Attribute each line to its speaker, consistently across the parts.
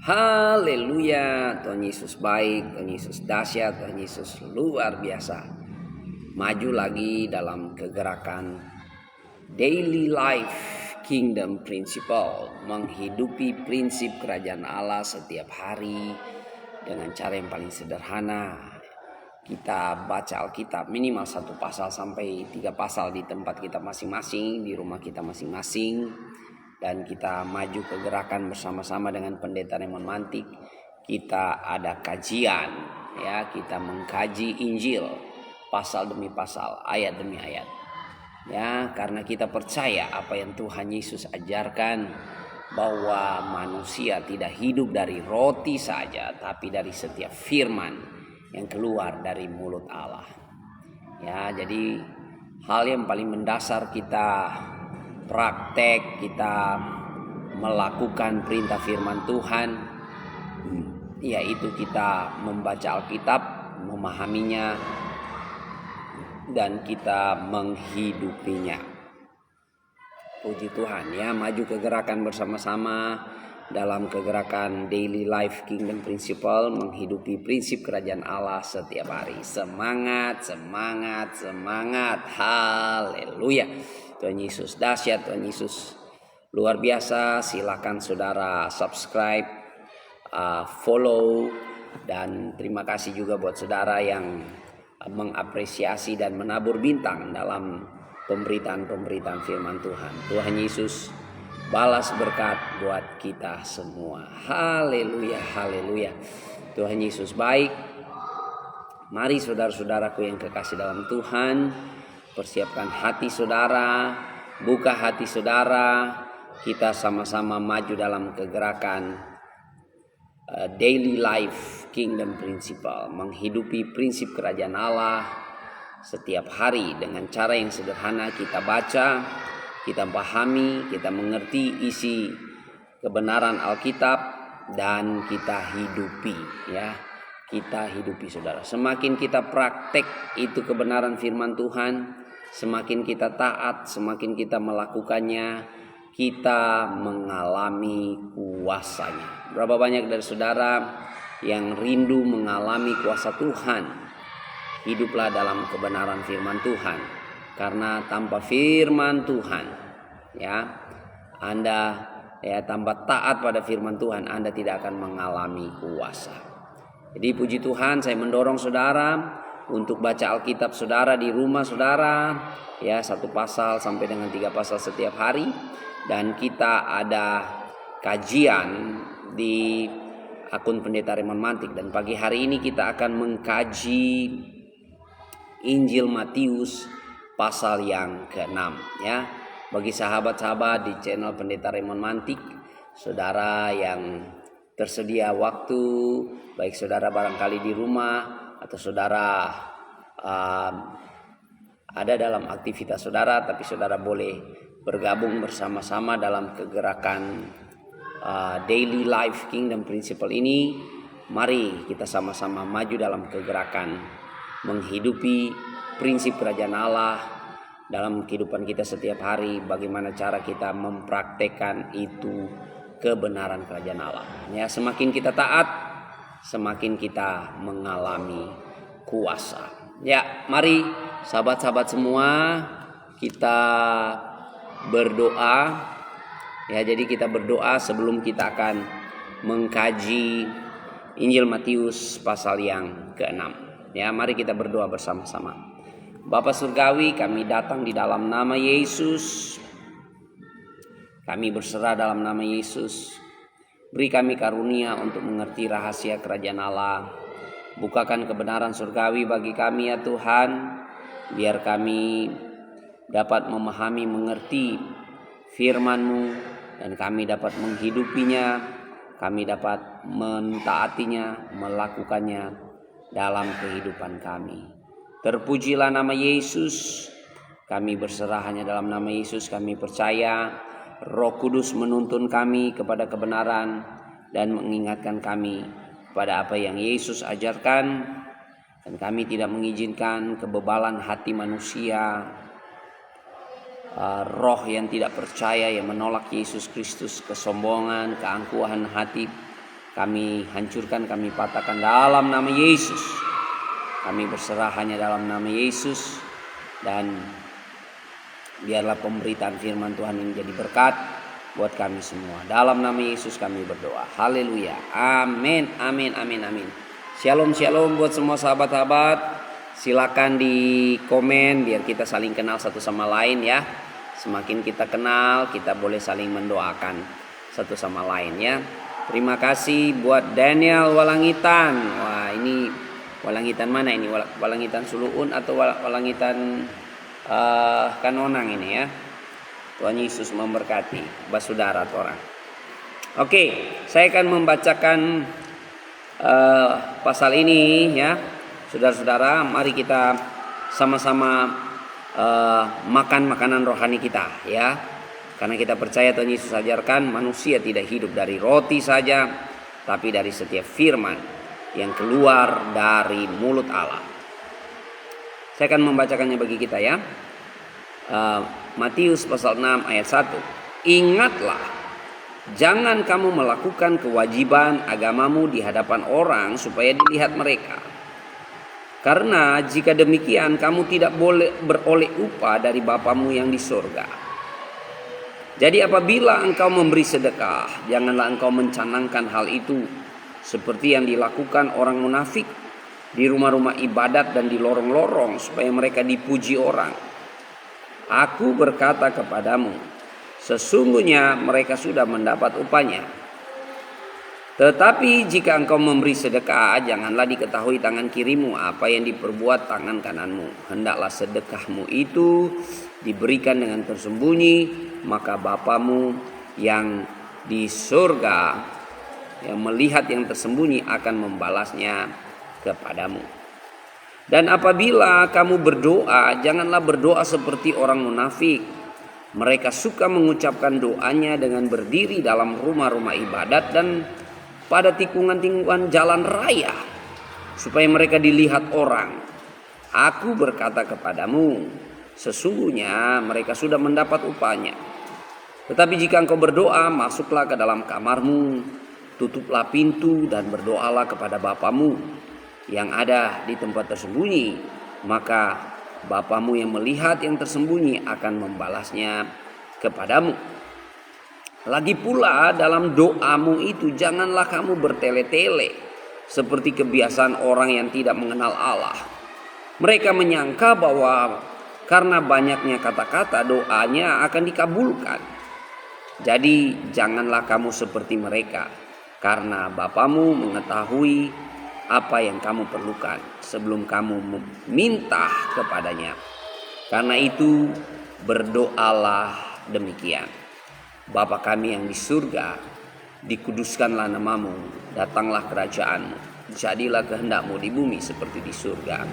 Speaker 1: Haleluya, Tuhan Yesus baik, Tuhan Yesus dahsyat, Tuhan Yesus luar biasa. Maju lagi dalam kegerakan Daily Life Kingdom Principle, menghidupi prinsip kerajaan Allah setiap hari dengan cara yang paling sederhana. Kita baca Alkitab minimal 1 pasal sampai 3 pasal di tempat kita masing-masing, di rumah kita masing-masing. Dan kita maju ke gerakan bersama-sama dengan Pendeta Raymond Mantik. Kita ada kajian, ya, kita mengkaji Injil pasal demi pasal, ayat demi ayat. Ya, karena kita percaya apa yang Tuhan Yesus ajarkan, bahwa manusia tidak hidup dari roti saja, tapi dari setiap firman yang keluar dari mulut Allah. Ya, jadi hal yang paling mendasar kita praktek, kita melakukan perintah firman Tuhan, yaitu kita membaca Alkitab, memahaminya, dan kita menghidupinya. Puji Tuhan, ya, maju ke gerakan bersama-sama dalam kegerakan Daily Life Kingdom Principle, menghidupi prinsip kerajaan Allah setiap hari. Semangat, semangat, semangat. Haleluya. Tuhan Yesus dahsyat, Tuhan Yesus luar biasa. Silakan saudara subscribe, follow, dan terima kasih juga buat saudara yang mengapresiasi dan menabur bintang dalam pemberitaan firman Tuhan. Tuhan Yesus balas berkat buat kita semua. Haleluya, haleluya. Tuhan Yesus baik. Mari saudara-saudaraku yang kekasih dalam Tuhan, persiapkan hati saudara, buka hati saudara. Kita sama-sama maju dalam kegerakan Daily Life Kingdom Principle, menghidupi prinsip kerajaan Allah setiap hari dengan cara yang sederhana. Kita baca, kita pahami, kita mengerti isi kebenaran Alkitab, dan kita hidupi, ya. Kita hidupi saudara. Semakin kita praktek itu kebenaran firman Tuhan, semakin kita taat, semakin kita melakukannya, kita mengalami kuasanya. Berapa banyak dari saudara yang rindu mengalami kuasa Tuhan? Hiduplah dalam kebenaran firman Tuhan. Karena tanpa firman Tuhan, ya, Anda, ya, tanpa taat pada firman Tuhan, Anda tidak akan mengalami kuasa. Jadi puji Tuhan, saya mendorong saudara untuk baca Alkitab saudara di rumah saudara, ya, 1 pasal sampai dengan 3 pasal setiap hari. Dan kita ada kajian di akun Pendeta Raymond Mantik, dan pagi hari ini kita akan mengkaji Injil Matius pasal yang ke-6, ya. Bagi sahabat-sahabat di channel Pendeta Raymond Mantik, saudara yang tersedia waktu, baik saudara barangkali di rumah atau saudara ada dalam aktivitas saudara, tapi saudara boleh bergabung bersama-sama dalam kegerakan Daily Life Kingdom Principle ini. Mari kita sama-sama maju dalam kegerakan menghidupi prinsip kerajaan Allah dalam kehidupan kita setiap hari. Bagaimana cara kita mempraktekkan itu kebenaran kerajaan Allah, ya. Semakin kita taat, semakin kita mengalami kuasa. Ya, mari sahabat-sahabat semua, kita berdoa, ya. Jadi kita berdoa sebelum kita akan mengkaji Injil Matius pasal yang ke-6, ya. Mari kita berdoa bersama-sama. Bapa surgawi, kami datang di dalam nama Yesus. Kami berserah dalam nama Yesus. Beri kami karunia untuk mengerti rahasia kerajaan Allah. Bukakan kebenaran surgawi bagi kami, ya Tuhan. Biar kami dapat memahami, mengerti firman-Mu, dan kami dapat menghidupinya, kami dapat mentaatinya, melakukannya dalam kehidupan kami. Terpujilah nama Yesus. Kami berserah hanya dalam nama Yesus. Kami percaya Roh Kudus menuntun kami kepada kebenaran dan mengingatkan kami pada apa yang Yesus ajarkan, dan kami tidak mengizinkan kebebalan hati manusia, roh yang tidak percaya, yang menolak Yesus Kristus, kesombongan, keangkuhan hati, kami hancurkan, kami patahkan dalam nama Yesus. Kami berserah hanya dalam nama Yesus, dan biarlah pemberitaan firman Tuhan ini jadi berkat buat kami semua. Dalam nama Yesus kami berdoa. Haleluya. Amin, amin, amin, amin. Shalom, shalom buat semua sahabat-sahabat. Silakan di komen biar kita saling kenal satu sama lain ya. Semakin kita kenal, kita boleh saling mendoakan satu sama lain ya. Terima kasih buat Daniel Walangitan. Wah, ini Walangitan mana ini? Walangitan Suluun atau Walangitan Kanonang ini ya. Tuhan Yesus memberkati saudara orang. Oke, saya akan membacakan pasal ini ya. Saudara-saudara, mari kita sama-sama makan makanan rohani kita ya. Karena kita percaya Tuhan Yesus ajarkan manusia tidak hidup dari roti saja, tapi dari setiap firman yang keluar dari mulut Allah. Saya akan membacakannya bagi kita ya. Matius pasal 6 ayat 1. Ingatlah, jangan kamu melakukan kewajiban agamamu di hadapan orang supaya dilihat mereka. Karena jika demikian kamu tidak boleh beroleh upah dari Bapamu yang di surga. Jadi apabila engkau memberi sedekah, janganlah engkau mencanangkan hal itu seperti yang dilakukan orang munafik di rumah-rumah ibadat dan di lorong-lorong supaya mereka dipuji orang. Aku berkata kepadamu, sesungguhnya mereka sudah mendapat upahnya. Tetapi jika engkau memberi sedekah, janganlah diketahui tangan kirimu apa yang diperbuat tangan kananmu. Hendaklah sedekahmu itu diberikan dengan tersembunyi, maka Bapamu yang di surga yang melihat yang tersembunyi akan membalasnya kepadamu. Dan apabila kamu berdoa, janganlah berdoa seperti orang munafik. Mereka suka mengucapkan doanya dengan berdiri dalam rumah-rumah ibadat dan pada tikungan-tikungan jalan raya, supaya mereka dilihat orang. Aku berkata kepadamu, sesungguhnya mereka sudah mendapat upahnya. Tetapi jika engkau berdoa, masuklah ke dalam kamarmu, tutuplah pintu dan berdoalah kepada Bapamu yang ada di tempat tersembunyi, maka Bapamu yang melihat yang tersembunyi akan membalasnya kepadamu. Lagi pula dalam doamu itu janganlah kamu bertele-tele seperti kebiasaan orang yang tidak mengenal Allah. Mereka menyangka bahwa karena banyaknya kata-kata doanya akan dikabulkan. Jadi janganlah kamu seperti mereka, karena Bapamu mengetahui apa yang kamu perlukan sebelum kamu meminta kepadanya. Karena itu berdoalah demikian. Bapa kami yang di surga, dikuduskanlah namamu, datanglah kerajaanmu, jadilah kehendakmu di bumi seperti di surga.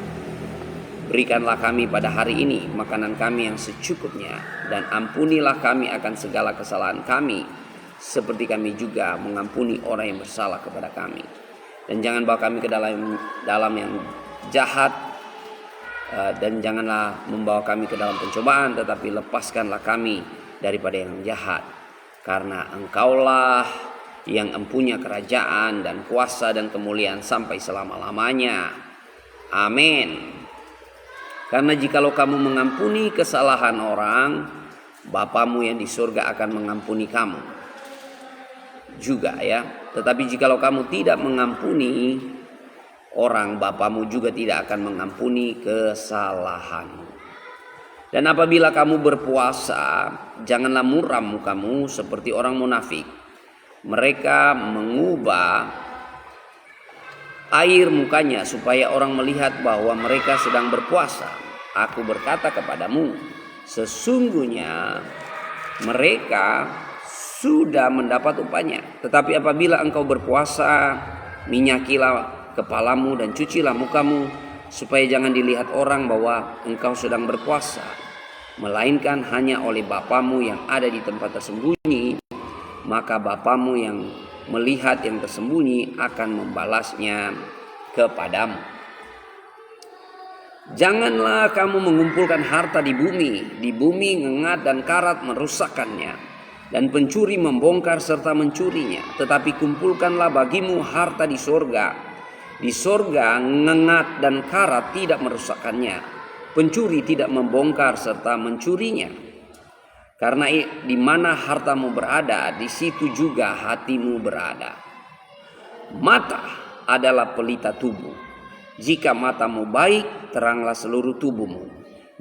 Speaker 1: Berikanlah kami pada hari ini makanan kami yang secukupnya, dan ampunilah kami akan segala kesalahan kami, seperti kami juga mengampuni orang yang bersalah kepada kami. Dan jangan bawa kami ke dalam yang jahat, dan janganlah membawa kami ke dalam pencobaan, tetapi lepaskanlah kami daripada yang jahat. Karena Engkaulah yang empunya kerajaan dan kuasa dan kemuliaan sampai selama-lamanya. Amin. Karena jikalau kamu mengampuni kesalahan orang, Bapamu yang di surga akan mengampuni kamu juga ya. Tetapi jikalau kamu tidak mengampuni orang, Bapamu juga tidak akan mengampuni kesalahanmu. Dan apabila kamu berpuasa, janganlah muram mukamu seperti orang munafik. Mereka mengubah air mukanya supaya orang melihat bahwa mereka sedang berpuasa. Aku berkata kepadamu, sesungguhnya mereka sudah mendapat upahnya. Tetapi apabila engkau berpuasa, minyakilah kepalamu dan cucilah mukamu, supaya jangan dilihat orang bahwa engkau sedang berpuasa, melainkan hanya oleh Bapamu yang ada di tempat tersembunyi. Maka Bapamu yang melihat yang tersembunyi akan membalasnya kepadamu. Janganlah kamu mengumpulkan harta di bumi ngengat dan karat merusakkannya, dan pencuri membongkar serta mencurinya. Tetapi kumpulkanlah bagimu harta di sorga. Di sorga ngengat dan karat tidak merusakkannya. Pencuri tidak membongkar serta mencurinya. Karena di mana hartamu berada, di situ juga hatimu berada. Mata adalah pelita tubuh. Jika matamu baik, teranglah seluruh tubuhmu.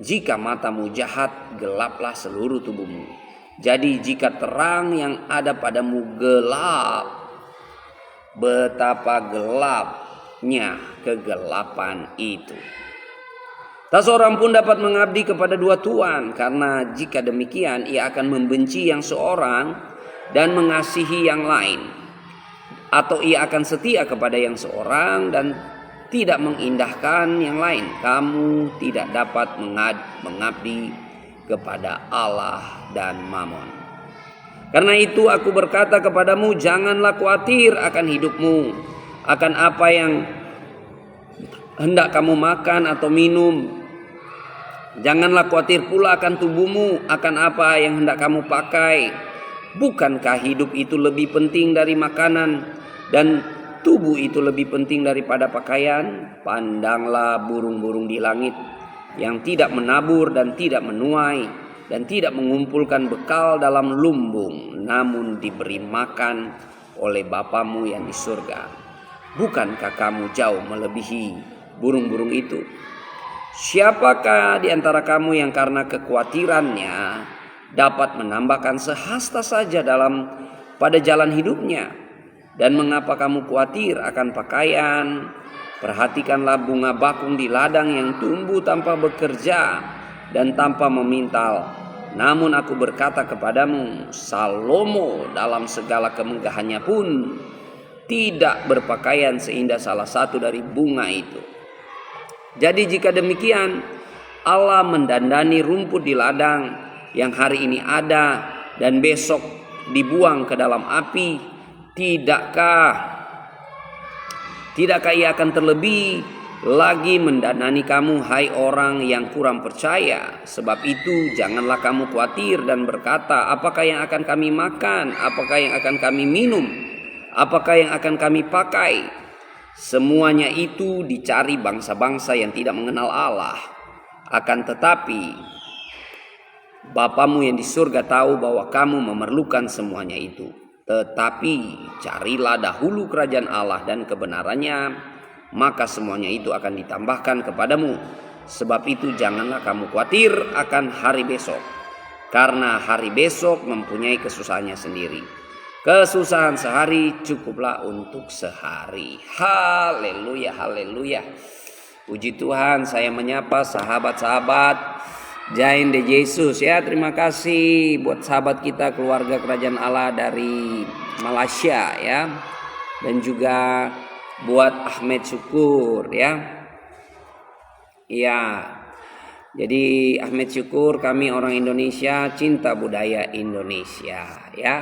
Speaker 1: Jika matamu jahat, gelaplah seluruh tubuhmu. Jadi jika terang yang ada padamu gelap, betapa gelapnya kegelapan itu. Tak seorang pun dapat mengabdi kepada dua tuan, karena jika demikian ia akan membenci yang seorang dan mengasihi yang lain. Atau ia akan setia kepada yang seorang dan tidak mengindahkan yang lain. Kamu tidak dapat mengabdi kepada Allah dan Mammon. Karena itu aku berkata kepadamu, janganlah khawatir akan hidupmu, akan apa yang hendak kamu makan atau minum. Janganlah khawatir pula akan tubuhmu, akan apa yang hendak kamu pakai. Bukankah hidup itu lebih penting dari makanan dan tubuh itu lebih penting daripada pakaian? Pandanglah burung-burung di langit yang tidak menabur dan tidak menuai dan tidak mengumpulkan bekal dalam lumbung, namun diberi makan oleh Bapamu yang di surga. Bukankah kamu jauh melebihi burung-burung itu? Siapakah di antara kamu yang karena kekhawatirannya dapat menambahkan sehasta saja pada jalan hidupnya? Dan mengapa kamu khawatir akan pakaian? Perhatikanlah bunga bakung di ladang yang tumbuh tanpa bekerja dan tanpa memintal. Namun aku berkata kepadamu, Salomo dalam segala kemegahannya pun tidak berpakaian seindah salah satu dari bunga itu. Jadi jika demikian, Allah mendandani rumput di ladang yang hari ini ada dan besok dibuang ke dalam api, Tidakkah ia akan terlebih lagi mendanani kamu, hai orang yang kurang percaya? Sebab itu janganlah kamu khawatir dan berkata, apakah yang akan kami makan? Apakah yang akan kami minum? Apakah yang akan kami pakai? Semuanya itu dicari bangsa-bangsa yang tidak mengenal Allah. Akan tetapi Bapamu yang di surga tahu bahwa kamu memerlukan semuanya itu. Tetapi carilah dahulu kerajaan Allah dan kebenarannya, maka semuanya itu akan ditambahkan kepadamu. Sebab itu janganlah kamu khawatir akan hari besok, karena hari besok mempunyai kesusahannya sendiri. Kesusahan sehari cukuplah untuk sehari. Haleluya, haleluya. Puji Tuhan, saya menyapa sahabat-sahabat Jain de Yesus ya. Terima kasih buat sahabat kita keluarga kerajaan Allah dari Malaysia ya. Dan juga buat Ahmed Syukur ya. Iya. Jadi Ahmed Syukur, kami orang Indonesia cinta budaya Indonesia ya.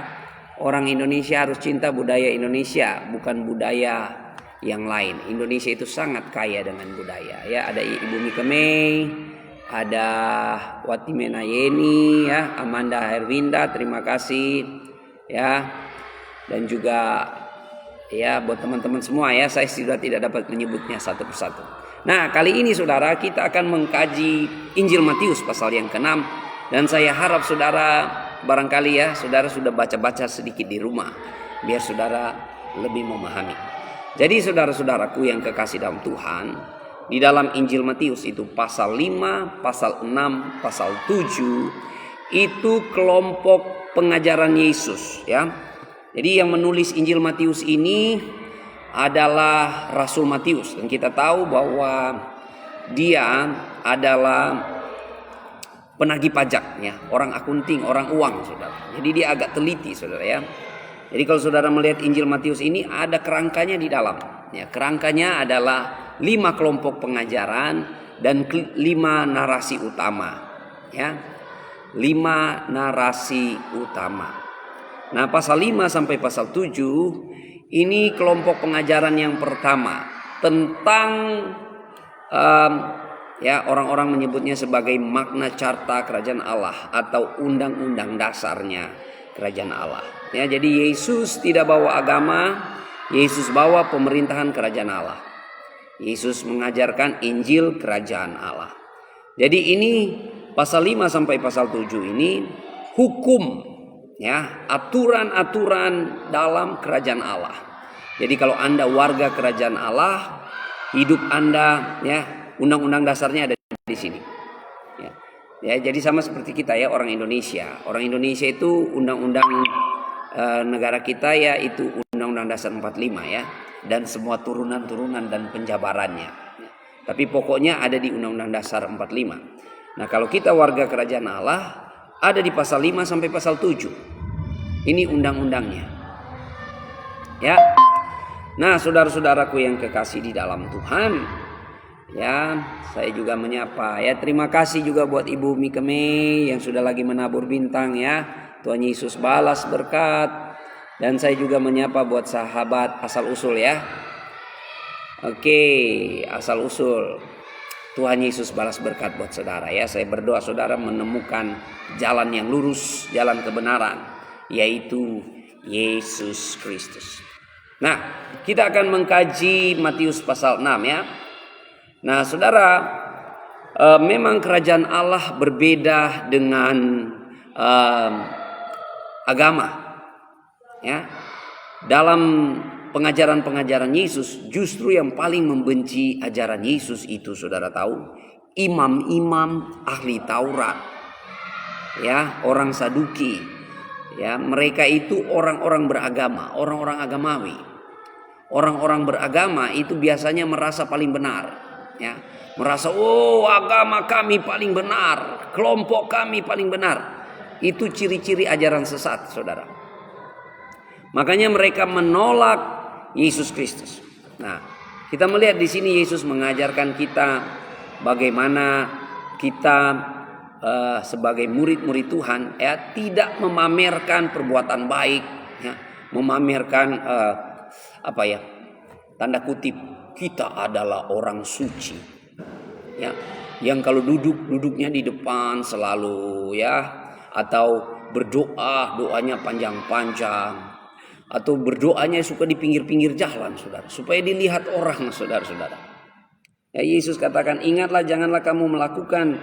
Speaker 1: Orang Indonesia harus cinta budaya Indonesia, bukan budaya yang lain. Indonesia itu sangat kaya dengan budaya ya. Ada Ibu Mika May, ada Wati Menayeni ya, Amanda Herwinda, terima kasih ya. Dan juga ya buat teman-teman semua ya, saya sudah tidak dapat menyebutnya satu persatu. Nah, kali ini saudara kita akan mengkaji Injil Matius pasal yang ke-6, dan saya harap saudara barangkali ya saudara sudah baca-baca sedikit di rumah biar saudara lebih memahami. Jadi saudara-saudaraku yang kekasih dalam Tuhan, di dalam Injil Matius itu pasal 5, pasal 6, pasal 7 itu kelompok pengajaran Yesus ya. Jadi yang menulis Injil Matius ini adalah Rasul Matius, dan kita tahu bahwa dia adalah penagih pajak ya, orang akunting, orang uang saudara. Jadi dia agak teliti saudara ya. Jadi kalau saudara melihat Injil Matius ini ada kerangkanya di dalam ya. Kerangkanya adalah 5 kelompok pengajaran dan 5 narasi utama ya. 5 narasi utama. Nah, pasal 5 sampai pasal 7 ini kelompok pengajaran yang pertama tentang ya, orang-orang menyebutnya sebagai Magna Carta Kerajaan Allah atau undang-undang dasarnya kerajaan Allah. Ya, jadi Yesus tidak bawa agama, Yesus bawa pemerintahan kerajaan Allah. Yesus mengajarkan Injil kerajaan Allah. Jadi ini pasal 5 sampai pasal 7 ini hukum, ya, aturan-aturan dalam kerajaan Allah. Jadi kalau Anda warga kerajaan Allah, hidup Anda, ya, undang-undang dasarnya ada di sini. Ya, jadi sama seperti kita, ya, orang Indonesia. Orang Indonesia itu undang-undang negara kita, ya, itu Undang-Undang Dasar 45, ya, dan semua turunan-turunan dan penjabarannya. Tapi pokoknya ada di Undang-Undang Dasar 45. Nah, kalau kita warga kerajaan Allah, ada di pasal 5 sampai pasal 7. Ini undang-undangnya. Ya. Nah, saudara-saudaraku yang kekasih di dalam Tuhan, ya, saya juga menyapa, ya, terima kasih juga buat Ibu Mikeme yang sudah lagi menabur bintang, ya. Tuhan Yesus balas berkat. Dan saya juga menyapa buat sahabat asal usul, ya. Oke, asal usul. Tuhan Yesus balas berkat buat saudara, ya. Saya berdoa saudara menemukan jalan yang lurus, jalan kebenaran, yaitu Yesus Kristus. Nah, kita akan mengkaji Matius pasal 6, ya. Nah, saudara, memang kerajaan Allah berbeda dengan agama, ya. Dalam pengajaran-pengajaran Yesus, justru yang paling membenci ajaran Yesus itu, saudara tahu, imam-imam ahli Taurat, ya, orang Saduki, ya. Mereka itu orang-orang beragama, orang-orang agamawi. Orang-orang beragama itu biasanya merasa paling benar, ya. Merasa, oh, agama kami paling benar, kelompok kami paling benar. Itu ciri-ciri ajaran sesat, saudara. Makanya mereka menolak Yesus Kristus. Nah, kita melihat di sini Yesus mengajarkan kita bagaimana kita sebagai murid-murid Tuhan, ya, tidak memamerkan perbuatan baik, ya, memamerkan tanda kutip kita adalah orang suci, ya, yang kalau duduknya di depan selalu, ya, atau berdoa doanya panjang-panjang, atau berdoanya suka di pinggir-pinggir jalan, saudara, supaya dilihat orang, saudara-saudara. Ya, Yesus katakan, ingatlah janganlah kamu melakukan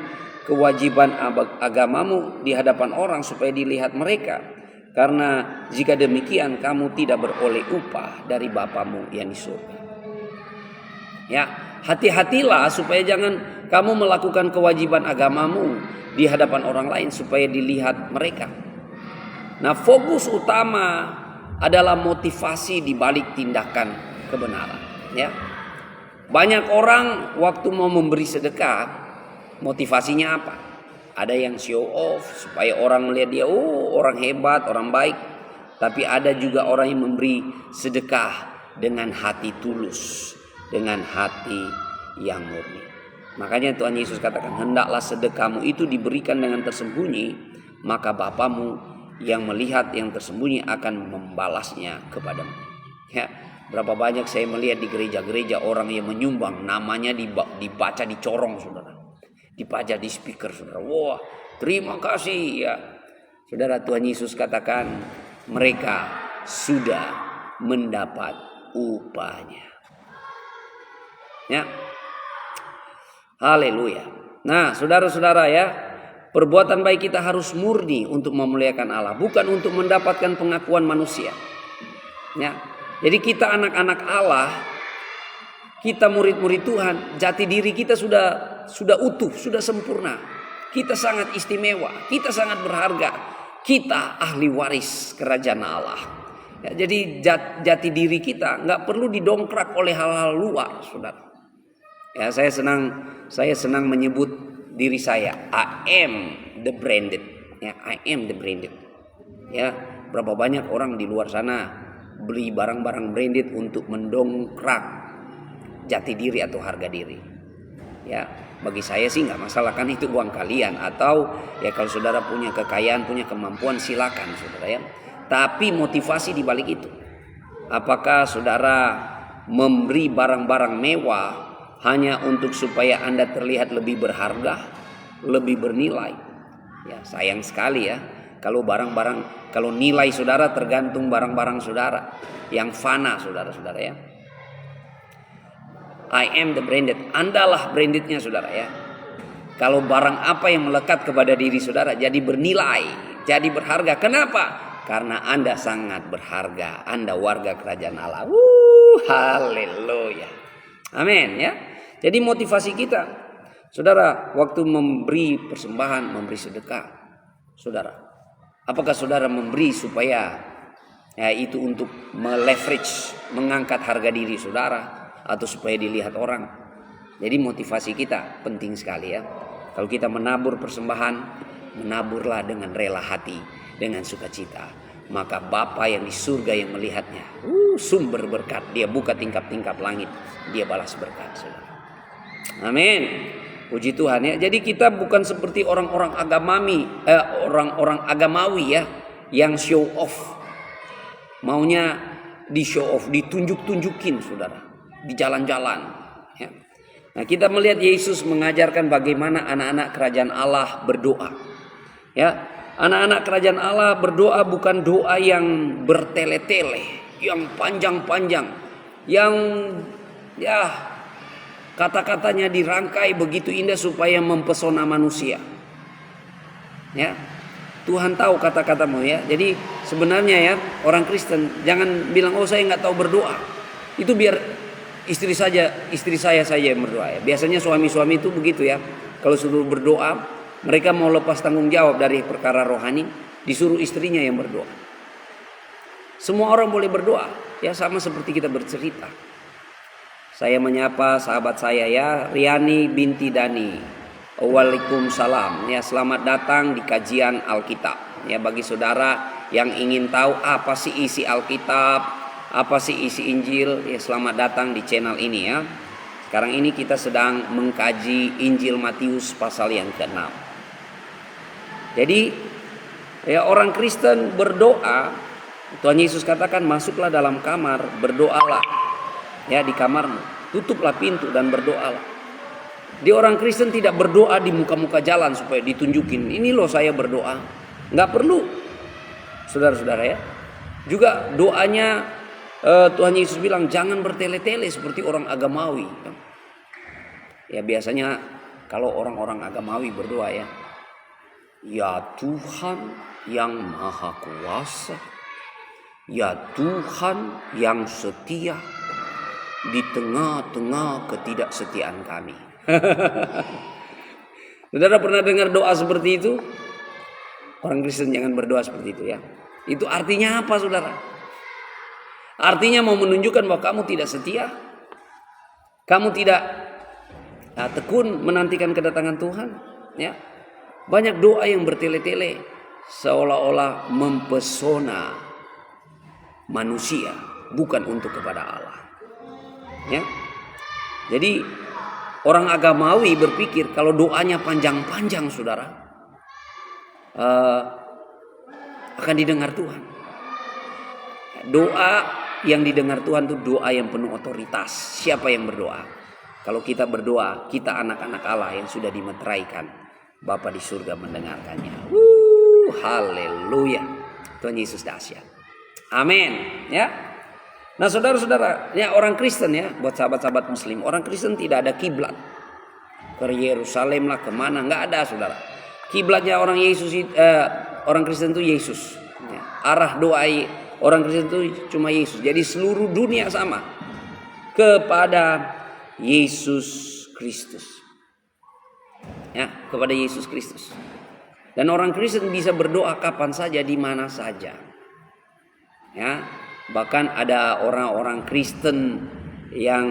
Speaker 1: kewajiban agamamu di hadapan orang supaya dilihat mereka, karena jika demikian kamu tidak beroleh upah dari Bapamu yang di surga. Ya, hati-hatilah supaya jangan kamu melakukan kewajiban agamamu di hadapan orang lain supaya dilihat mereka. Nah, fokus utama adalah motivasi di balik tindakan kebenaran, ya. Banyak orang waktu mau memberi sedekah, motivasinya apa? Ada yang show off supaya orang melihat dia, oh, orang hebat, orang baik. Tapi ada juga orang yang memberi sedekah dengan hati tulus, dengan hati yang murni. Makanya Tuhan Yesus katakan, hendaklah sedekahmu itu diberikan dengan tersembunyi, maka Bapamu yang melihat yang tersembunyi akan membalasnya kepadamu. Ya, berapa banyak saya melihat di gereja-gereja orang yang menyumbang, namanya dibaca di corong, saudara, dibaca di speaker, saudara. Wah, terima kasih, ya. Saudara, Tuhan Yesus katakan mereka sudah mendapat upahnya. Ya. Haleluya. Nah, saudara-saudara, ya, perbuatan baik kita harus murni untuk memuliakan Allah, bukan untuk mendapatkan pengakuan manusia. Ya. Jadi kita anak-anak Allah, kita murid-murid Tuhan, jati diri kita sudah utuh, sudah sempurna. Kita sangat istimewa, kita sangat berharga. Kita ahli waris kerajaan Allah. Ya, jadi jati diri kita nggak perlu didongkrak oleh hal-hal luar, saudara. Ya, saya senang menyebut diri saya, I am the branded. Ya, I am the branded. Ya, berapa banyak orang di luar sana beli barang-barang branded untuk mendongkrak jati diri atau harga diri. Ya, bagi saya sih nggak masalah, kan itu uang kalian. Atau ya kalau saudara punya kekayaan, punya kemampuan, silakan, saudara, ya. Tapi motivasi di balik itu, apakah saudara memberi barang-barang mewah hanya untuk supaya Anda terlihat lebih berharga, lebih bernilai? Ya, sayang sekali, ya. Kalau barang-barang, kalau nilai saudara tergantung barang-barang saudara yang fana, saudara-saudara ya. I am the branded. Andalah brandednya saudara ya. Kalau barang apa yang melekat kepada diri saudara jadi bernilai, jadi berharga. Kenapa? Karena Anda sangat berharga. Anda warga kerajaan Allah. Haleluya. Amin ya. Jadi motivasi kita, saudara, waktu memberi persembahan, memberi sedekah, saudara, apakah saudara memberi supaya ya, itu untuk meleverage, mengangkat harga diri saudara, atau supaya dilihat orang? Jadi motivasi kita penting sekali ya. Kalau kita menabur persembahan, menaburlah dengan rela hati, dengan sukacita. Maka Bapa yang di surga yang melihatnya, sumber berkat, dia buka tingkap-tingkap langit, dia balas berkat, saudara. Amin. Puji Tuhan ya. Jadi kita bukan seperti orang-orang agamawi ya, yang show off. Maunya di show off, ditunjuk-tunjukin saudara, di jalan-jalan ya. Nah, kita melihat Yesus mengajarkan bagaimana anak-anak kerajaan Allah berdoa. Ya, anak-anak kerajaan Allah berdoa bukan doa yang bertele-tele, yang panjang-panjang, yang ya kata-katanya dirangkai begitu indah supaya mempesona manusia. Ya. Tuhan tahu kata-katamu ya. Jadi sebenarnya ya, orang Kristen jangan bilang, "Oh, saya nggak tahu berdoa." Itu biar istri saya saja yang berdoa ya. Biasanya suami-suami itu begitu ya. Kalau suruh berdoa, mereka mau lepas tanggung jawab dari perkara rohani, disuruh istrinya yang berdoa. Semua orang boleh berdoa ya, sama seperti kita bercerita. Saya menyapa sahabat saya ya, Riani binti Dani. Waalaikumsalam ya, selamat datang di kajian Alkitab ya. Bagi saudara yang ingin tahu apa sih isi Alkitab, apa sih isi Injil ya, selamat datang di channel ini ya. Sekarang ini kita sedang mengkaji Injil Matius pasal yang ke-6. Jadi ya, orang Kristen berdoa, Tuhan Yesus katakan, masuklah dalam kamar, berdoalah ya di kamarmu, tutuplah pintu dan berdoalah. Di orang Kristen tidak berdoa di muka-muka jalan supaya ditunjukin, ini loh saya berdoa. Nggak perlu, saudara-saudara ya. Juga doanya Tuhan Yesus bilang jangan bertele-tele seperti orang agamawi. Ya biasanya kalau orang-orang agamawi berdoa ya, ya Tuhan yang maha kuasa, ya Tuhan yang setia di tengah-tengah ketidaksetiaan kami. Saudara pernah dengar doa seperti itu? Orang Kristen jangan berdoa seperti itu ya. Itu artinya apa saudara? Artinya mau menunjukkan bahwa kamu tidak setia, kamu tidak tekun menantikan kedatangan Tuhan ya. Banyak doa yang bertele-tele seolah-olah mempesona manusia, bukan untuk kepada Allah ya. Jadi orang agamawi berpikir kalau doanya panjang-panjang saudara, akan didengar Tuhan. Doa yang didengar Tuhan itu doa yang penuh otoritas. Siapa yang berdoa? Kalau kita berdoa, kita anak-anak Allah yang sudah dimeteraikan, Bapa di surga mendengarkannya. Haleluya. Tuhan Yesus dahsyat. Amin ya. Nah saudara-saudara ya, orang Kristen ya, buat sahabat-sahabat muslim, orang Kristen tidak ada kiblat ke Yerusalem lah, kemana, nggak ada saudara. Kiblatnya orang Kristen itu Yesus ya. Arah doa orang Kristen itu cuma Yesus. Jadi seluruh dunia sama kepada Yesus Kristus ya, kepada Yesus Kristus. Dan orang Kristen bisa berdoa kapan saja, di mana saja ya. Bahkan ada orang-orang Kristen yang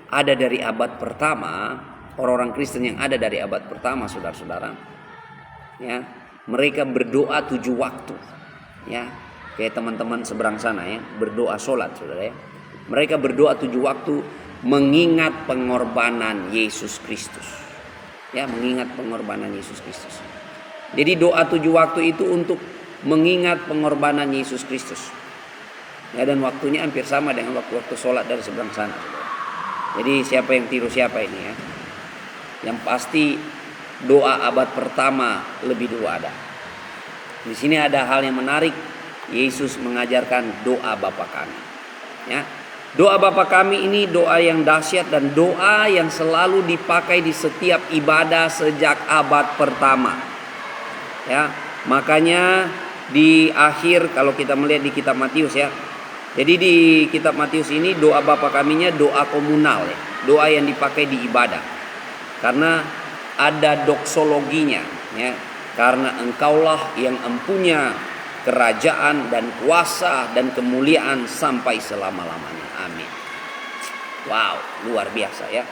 Speaker 1: ada dari abad pertama, orang-orang Kristen yang ada dari abad pertama, saudara-saudara, ya, mereka berdoa 7 waktu, ya, kayak teman-teman seberang sana ya, berdoa sholat, saudara ya. Mereka berdoa 7 waktu mengingat pengorbanan Yesus Kristus, ya, mengingat pengorbanan Yesus Kristus. Jadi doa 7 waktu itu untuk mengingat pengorbanan Yesus Kristus. Ya, dan waktunya hampir sama dengan waktu sholat dari seberang sana. Jadi siapa yang tiru siapa ini ya? Yang pasti doa abad pertama lebih dulu ada. Di sini ada hal yang menarik. Yesus mengajarkan doa Bapa kami. Ya. Doa Bapa kami ini doa yang dahsyat dan doa yang selalu dipakai di setiap ibadah sejak abad pertama. Ya, makanya di akhir kalau kita melihat di kitab Matius ya. Jadi di kitab Matius ini doa Bapa kaminya doa komunal ya. Doa yang dipakai di ibadah. Karena ada doksologinya ya. Karena engkaulah yang empunya kerajaan dan kuasa dan kemuliaan sampai selama-lamanya. Amin. Wow, luar biasa ya.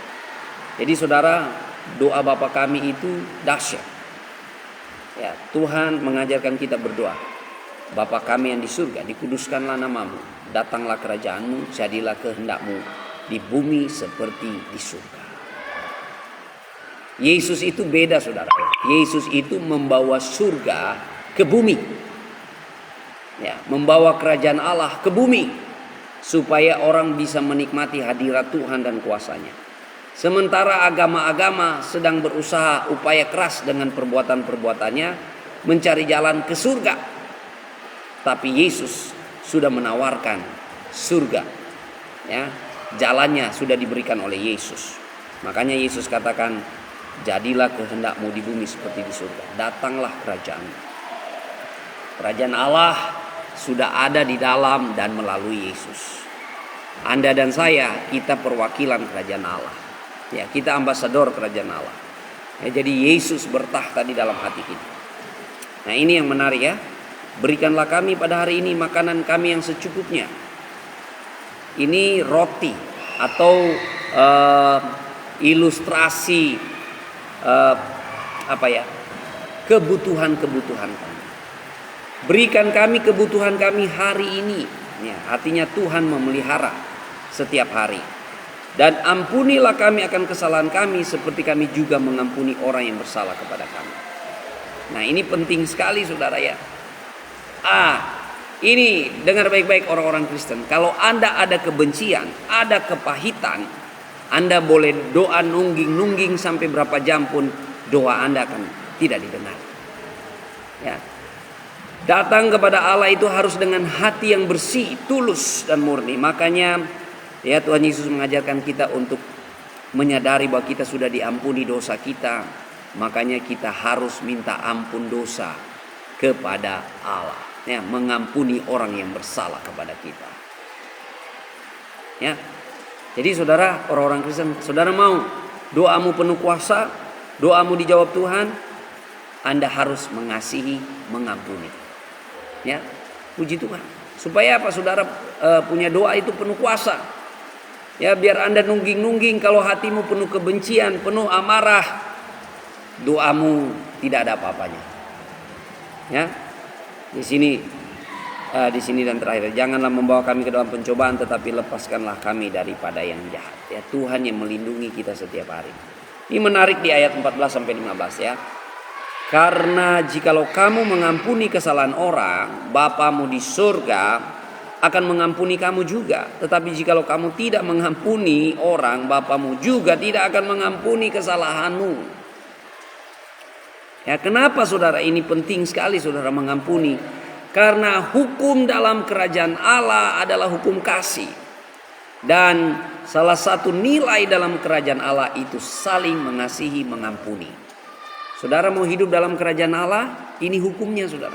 Speaker 1: Jadi saudara, doa Bapa kami itu dahsyat. Ya, Tuhan mengajarkan kita berdoa. Bapa kami yang di surga, dikuduskanlah namamu, datanglah kerajaanmu, jadilah kehendakmu di bumi seperti di surga. Yesus itu beda saudara. Yesus itu membawa surga ke bumi. Ya, membawa kerajaan Allah ke bumi supaya orang bisa menikmati hadirat Tuhan dan kuasanya. Sementara agama-agama sedang berusaha upaya keras dengan perbuatan-perbuatannya mencari jalan ke surga. Tapi Yesus sudah menawarkan surga. Ya, jalannya sudah diberikan oleh Yesus. Makanya Yesus katakan, jadilah kehendakmu di bumi seperti di surga. Datanglah kerajaanmu. Kerajaan Allah sudah ada di dalam dan melalui Yesus. Anda dan saya, kita perwakilan kerajaan Allah. Ya, kita ambasador kerajaan Allah. Ya, jadi Yesus bertahta di dalam hati kita. Nah, ini yang menarik ya. Berikanlah kami pada hari ini makanan kami yang secukupnya. Ini roti atau ilustrasi kebutuhan-kebutuhan kami. Berikan kami kebutuhan kami hari ini. Ya, artinya Tuhan memelihara setiap hari. Dan ampunilah kami akan kesalahan kami seperti kami juga mengampuni orang yang bersalah kepada kami. Nah, ini penting sekali saudara ya. Ini dengar baik-baik orang-orang Kristen. Kalau Anda ada kebencian, ada kepahitan, Anda boleh doa nungging sampai berapa jam pun doa Anda akan tidak didengar. Ya. Datang kepada Allah itu harus dengan hati yang bersih, tulus dan murni. Makanya ya Tuhan Yesus mengajarkan kita untuk menyadari bahwa kita sudah diampuni dosa kita. Makanya kita harus minta ampun dosa kepada Allah. Ya, mengampuni orang yang bersalah kepada kita. Ya. Jadi saudara, orang-orang Kristen, saudara mau doamu penuh kuasa, doamu dijawab Tuhan, Anda harus mengasihi, mengampuni. Ya, puji Tuhan. Supaya apa saudara punya doa itu penuh kuasa. Ya, biar Anda nungging kalau hatimu penuh kebencian, penuh amarah, doamu tidak ada apa-apanya. Ya. Di sini dan terakhir, janganlah membawa kami ke dalam pencobaan, tetapi lepaskanlah kami daripada yang jahat. Ya, Tuhan yang melindungi kita setiap hari. Ini menarik di ayat 14 sampai 15 ya. Karena jikalau kamu mengampuni kesalahan orang, Bapamu di surga akan mengampuni kamu juga. Tetapi jikalau kamu tidak mengampuni orang, Bapamu juga tidak akan mengampuni kesalahanmu. Ya, kenapa saudara ini penting sekali saudara mengampuni? Karena hukum dalam kerajaan Allah adalah hukum kasih. Dan salah satu nilai dalam kerajaan Allah itu saling mengasihi, mengampuni. Saudara mau hidup dalam kerajaan Allah, ini hukumnya saudara.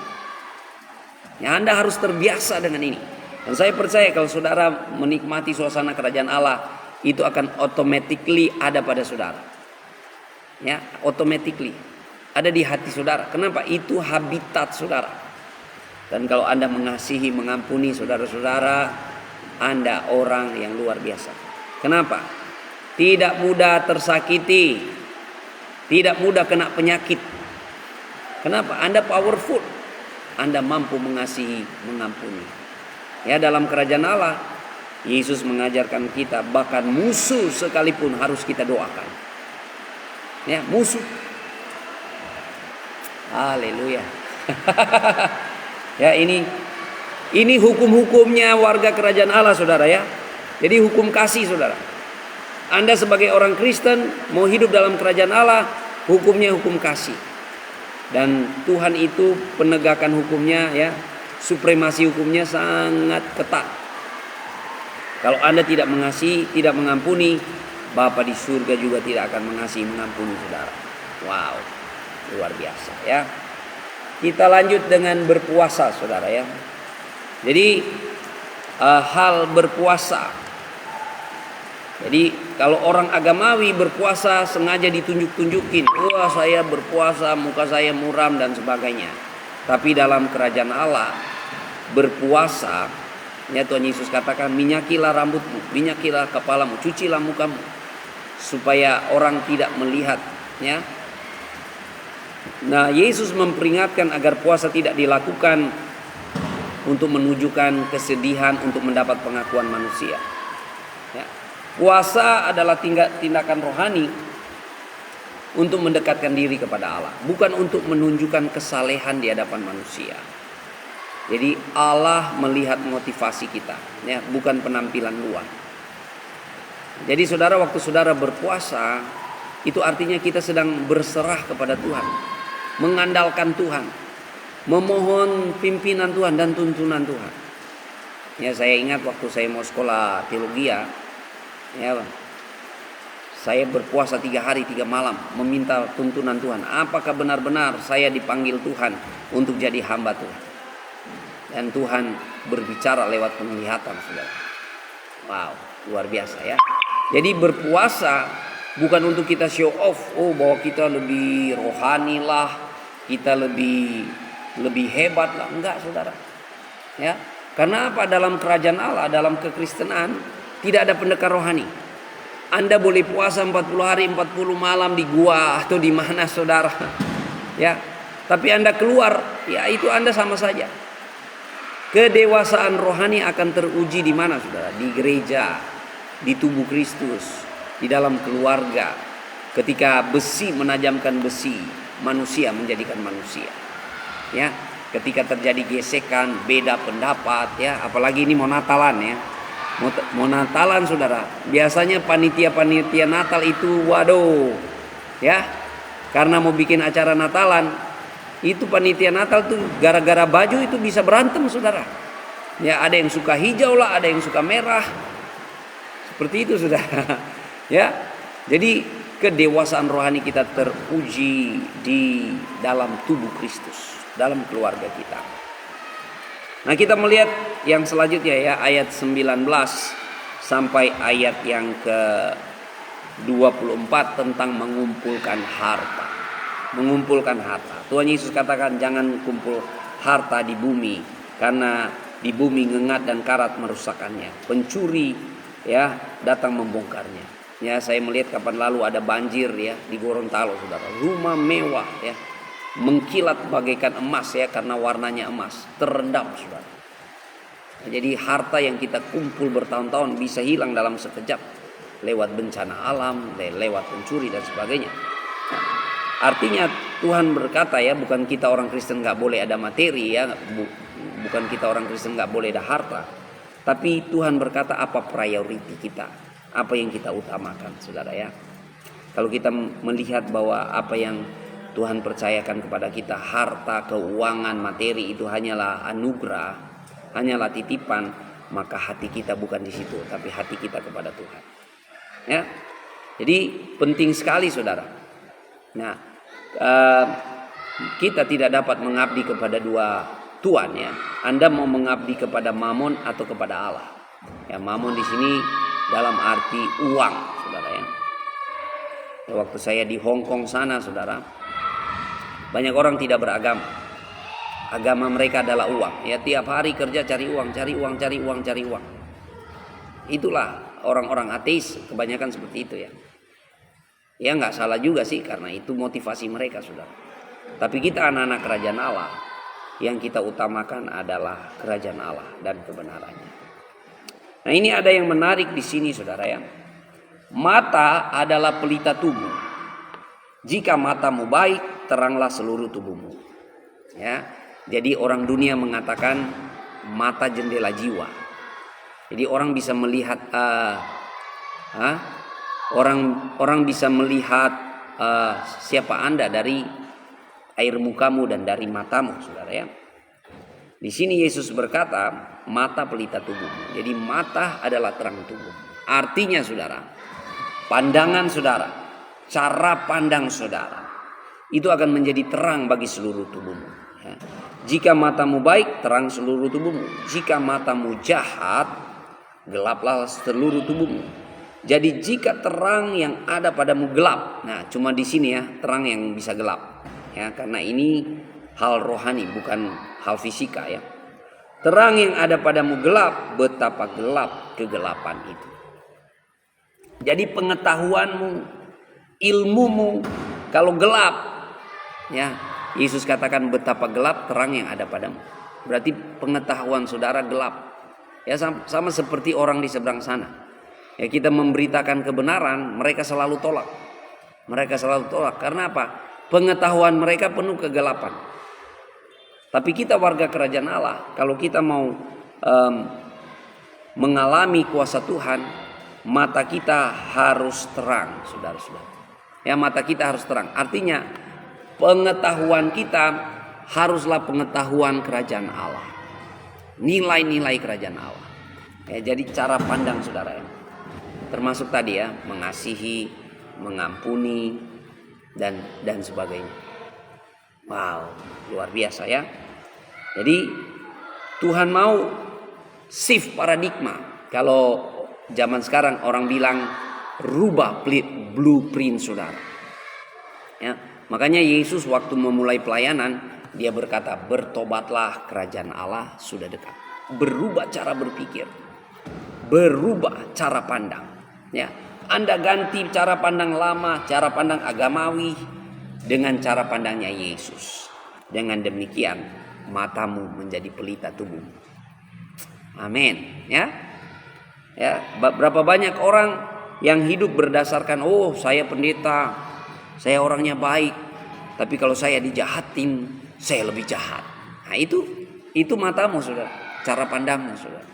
Speaker 1: Ya, Anda harus terbiasa dengan ini. Dan saya percaya kalau saudara menikmati suasana kerajaan Allah, itu akan automatically ada pada saudara. Ya, automatically ada di hati saudara. Kenapa? Itu habitat saudara. Dan kalau Anda mengasihi, mengampuni saudara-saudara, Anda orang yang luar biasa. Kenapa? Tidak mudah tersakiti. Tidak mudah kena penyakit. Kenapa? Anda powerful. Anda mampu mengasihi, mengampuni. Ya, dalam kerajaan Allah, Yesus mengajarkan kita bahkan musuh sekalipun harus kita doakan. Ya, musuh. Haleluya. Ya, ini hukum-hukumnya warga kerajaan Allah saudara ya. Jadi hukum kasih saudara. Anda sebagai orang Kristen mau hidup dalam kerajaan Allah, hukumnya hukum kasih. Dan Tuhan itu penegakan hukumnya ya, supremasi hukumnya sangat ketat. Kalau Anda tidak mengasihi, tidak mengampuni, Bapa di surga juga tidak akan mengasihi, mengampuni saudara. Wow, luar biasa ya. Kita lanjut dengan berpuasa saudara ya. Jadi hal berpuasa. Jadi kalau orang agamawi berpuasa sengaja ditunjuk-tunjukin, wah saya berpuasa, muka saya muram dan sebagainya. Tapi dalam kerajaan Allah berpuasa, ya Tuhan Yesus katakan, minyakilah rambutmu, minyakilah kepalamu, cucilah mukamu, supaya orang tidak melihat. Ya. Nah Yesus memperingatkan agar puasa tidak dilakukan untuk menunjukkan kesedihan untuk mendapat pengakuan manusia. Ya. Puasa adalah tindakan rohani untuk mendekatkan diri kepada Allah, bukan untuk menunjukkan kesalehan di hadapan manusia. Jadi Allah melihat motivasi kita, ya, bukan penampilan luar. Jadi saudara, waktu saudara berpuasa, itu artinya kita sedang berserah kepada Tuhan, mengandalkan Tuhan, memohon pimpinan Tuhan dan tuntunan Tuhan. Ya, saya ingat waktu saya mau sekolah teologi ya, saya berpuasa 3 hari 3 malam meminta tuntunan Tuhan. Apakah benar-benar saya dipanggil Tuhan untuk jadi hamba Tuhan? Dan Tuhan berbicara lewat penglihatan saudara. Wow, luar biasa ya. Jadi berpuasa bukan untuk kita show off, bahwa kita lebih rohani lah, kita lebih hebat lah, enggak saudara. Ya, karena apa? Dalam kerajaan Allah, dalam kekristenan tidak ada pendekar rohani. Anda boleh puasa 40 hari 40 malam di gua atau di mana saudara. Ya, tapi Anda keluar, ya itu Anda sama saja. Kedewasaan rohani akan teruji di mana saudara? Di gereja, di tubuh Kristus, di dalam keluarga. Ketika besi menajamkan besi, manusia menjadikan manusia. Ya, ketika terjadi gesekan, beda pendapat, ya, apalagi ini mau Natalan ya. Mau Natalan saudara, biasanya panitia Natal itu waduh ya, karena mau bikin acara Natalan, itu panitia Natal tuh gara-gara baju itu bisa berantem saudara ya. Ada yang suka hijau lah, ada yang suka merah, seperti itu saudara ya. Jadi kedewasaan rohani kita teruji di dalam tubuh Kristus, dalam keluarga kita. Nah kita melihat yang selanjutnya ya, ayat 19 sampai ayat yang ke-24 tentang mengumpulkan harta. Mengumpulkan harta. Tuhan Yesus katakan jangan kumpul harta di bumi, karena di bumi ngengat dan karat merusakkannya. Pencuri ya datang membongkarnya. Ya, saya melihat kapan lalu ada banjir ya di Gorontalo saudara. Rumah mewah ya, mengkilat bagaikan emas ya, karena warnanya emas, terendam saudara. Jadi harta yang kita kumpul bertahun-tahun bisa hilang dalam sekejap lewat bencana alam, lewat pencuri dan sebagainya. Nah, artinya Tuhan berkata ya, bukan kita orang Kristen nggak boleh ada materi ya, bukan kita orang Kristen nggak boleh ada harta, tapi Tuhan berkata apa priority kita, apa yang kita utamakan saudara ya. Kalau kita melihat bahwa apa yang Tuhan percayakan kepada kita, harta, keuangan, materi itu hanyalah anugerah, hanyalah titipan, maka hati kita bukan di situ, tapi hati kita kepada Tuhan. Ya, jadi penting sekali saudara. Nah, kita tidak dapat mengabdi kepada dua tuan ya. Anda mau mengabdi kepada Mamon atau kepada Allah? Ya, Mamon di sini dalam arti uang, saudara ya. Waktu saya di Hong Kong sana, saudara, banyak orang tidak beragama. Agama mereka adalah uang. Ya, tiap hari kerja cari uang, cari uang, cari uang, cari uang. Itulah orang-orang ateis, kebanyakan seperti itu ya. Ya nggak salah juga sih, karena itu motivasi mereka saudara. Tapi kita anak-anak kerajaan Allah, yang kita utamakan adalah kerajaan Allah dan kebenarannya. Nah ini ada yang menarik di sini saudara ya. Mata adalah pelita tubuh. Jika matamu baik, teranglah seluruh tubuhmu. Ya, jadi orang dunia mengatakan mata jendela jiwa. Jadi orang bisa melihat orang bisa melihat siapa Anda dari air mukamu dan dari matamu, saudara ya. Di sini Yesus berkata, mata pelita tubuhmu. Jadi mata adalah terang tubuh. Artinya saudara, pandangan saudara, cara pandang saudara, itu akan menjadi terang bagi seluruh tubuhmu. Ya. Jika matamu baik, terang seluruh tubuhmu. Jika matamu jahat, gelaplah seluruh tubuhmu. Jadi jika terang yang ada padamu gelap, nah cuma di sini ya terang yang bisa gelap, ya karena ini hal rohani bukan hal fisika ya. Terang yang ada padamu gelap, betapa gelap kegelapan itu. Jadi pengetahuanmu, ilmumu kalau gelap, ya Yesus katakan betapa gelap terang yang ada padamu. Berarti pengetahuan saudara gelap. Ya sama seperti orang di seberang sana. Ya kita memberitakan kebenaran, mereka selalu tolak. Mereka selalu tolak. Karena apa? Pengetahuan mereka penuh kegelapan. Tapi kita warga kerajaan Allah, kalau kita mau mengalami kuasa Tuhan, mata kita harus terang, saudara-saudara. Ya mata kita harus terang. Artinya pengetahuan kita haruslah pengetahuan kerajaan Allah. Nilai-nilai kerajaan Allah. Ya, jadi cara pandang saudara ya. Termasuk tadi ya, mengasihi, mengampuni dan sebagainya. Wow, luar biasa ya. Jadi Tuhan mau shift paradigma. Kalau zaman sekarang orang bilang rubah blueprint saudara. Ya, makanya Yesus waktu memulai pelayanan dia berkata, bertobatlah kerajaan Allah sudah dekat. Berubah cara berpikir, berubah cara pandang. Ya, Anda ganti cara pandang lama, cara pandang agamawi dengan cara pandangnya Yesus. Dengan demikian matamu menjadi pelita tubuh. Amin. Ya, ya. Berapa banyak orang yang hidup berdasarkan, oh saya pendeta, saya orangnya baik, tapi kalau saya dijahatin, saya lebih jahat. Nah itu matamu saudara, cara pandangmu saudara.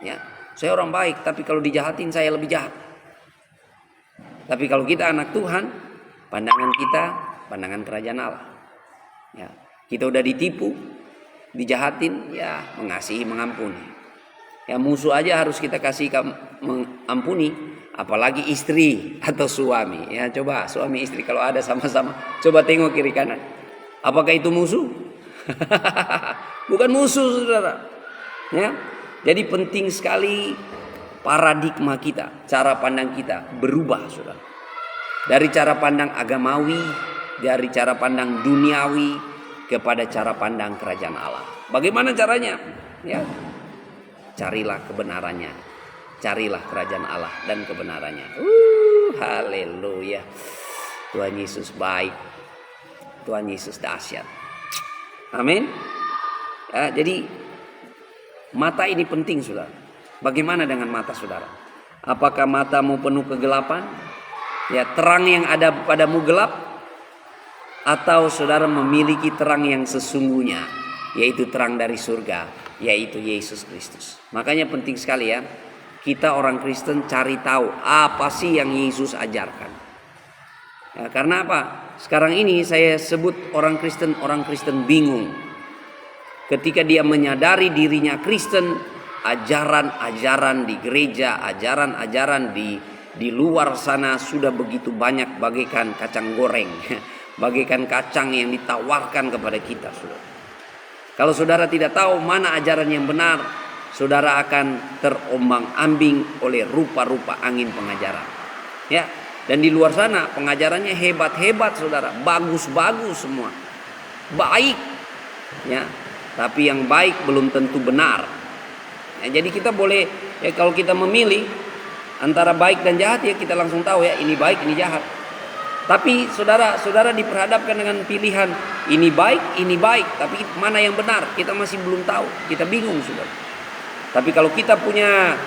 Speaker 1: Ya, saya orang baik, tapi kalau dijahatin saya lebih jahat. Tapi kalau kita anak Tuhan, pandangan kita, pandangan kerajaan Allah. Ya, kita udah ditipu, dijahatin, ya mengasihi, mengampuni. Ya musuh aja harus kita kasih mengampuni, apalagi istri atau suami. Ya coba suami istri kalau ada sama-sama, coba tengok kiri kanan. Apakah itu musuh? Bukan musuh saudara. Ya, jadi penting sekali paradigma kita, cara pandang kita berubah saudara. Dari cara pandang agamawi, dari cara pandang duniawi kepada cara pandang kerajaan Allah. Bagaimana caranya? Ya, carilah kebenarannya, carilah kerajaan Allah dan kebenarannya. Haleluya. Tuhan Yesus baik, Tuhan Yesus dahsyat. Amin. Ya, jadi mata ini penting saudara. Bagaimana dengan mata saudara? Apakah matamu penuh kegelapan? Ya, terang yang ada padamu gelap? Atau saudara memiliki terang yang sesungguhnya, yaitu terang dari surga, yaitu Yesus Kristus. Makanya penting sekali ya, kita orang Kristen cari tahu apa sih yang Yesus ajarkan. Ya, karena apa? Sekarang ini saya sebut orang Kristen bingung. Ketika dia menyadari dirinya Kristen, ajaran-ajaran di gereja, ajaran-ajaran di luar sana sudah begitu banyak bagaikan kacang goreng, bagaikan kacang yang ditawarkan kepada kita, saudara. Kalau saudara tidak tahu mana ajaran yang benar, saudara akan terombang-ambing oleh rupa-rupa angin pengajaran. Ya, dan di luar sana pengajarannya hebat-hebat, saudara, bagus-bagus semua, baik, ya. Tapi yang baik belum tentu benar. Ya, jadi kita boleh ya kalau kita memilih antara baik dan jahat ya kita langsung tahu ya ini baik ini jahat. Tapi saudara diperhadapkan dengan pilihan ini baik, tapi mana yang benar kita masih belum tahu, kita bingung saudara. Tapi kalau kita punya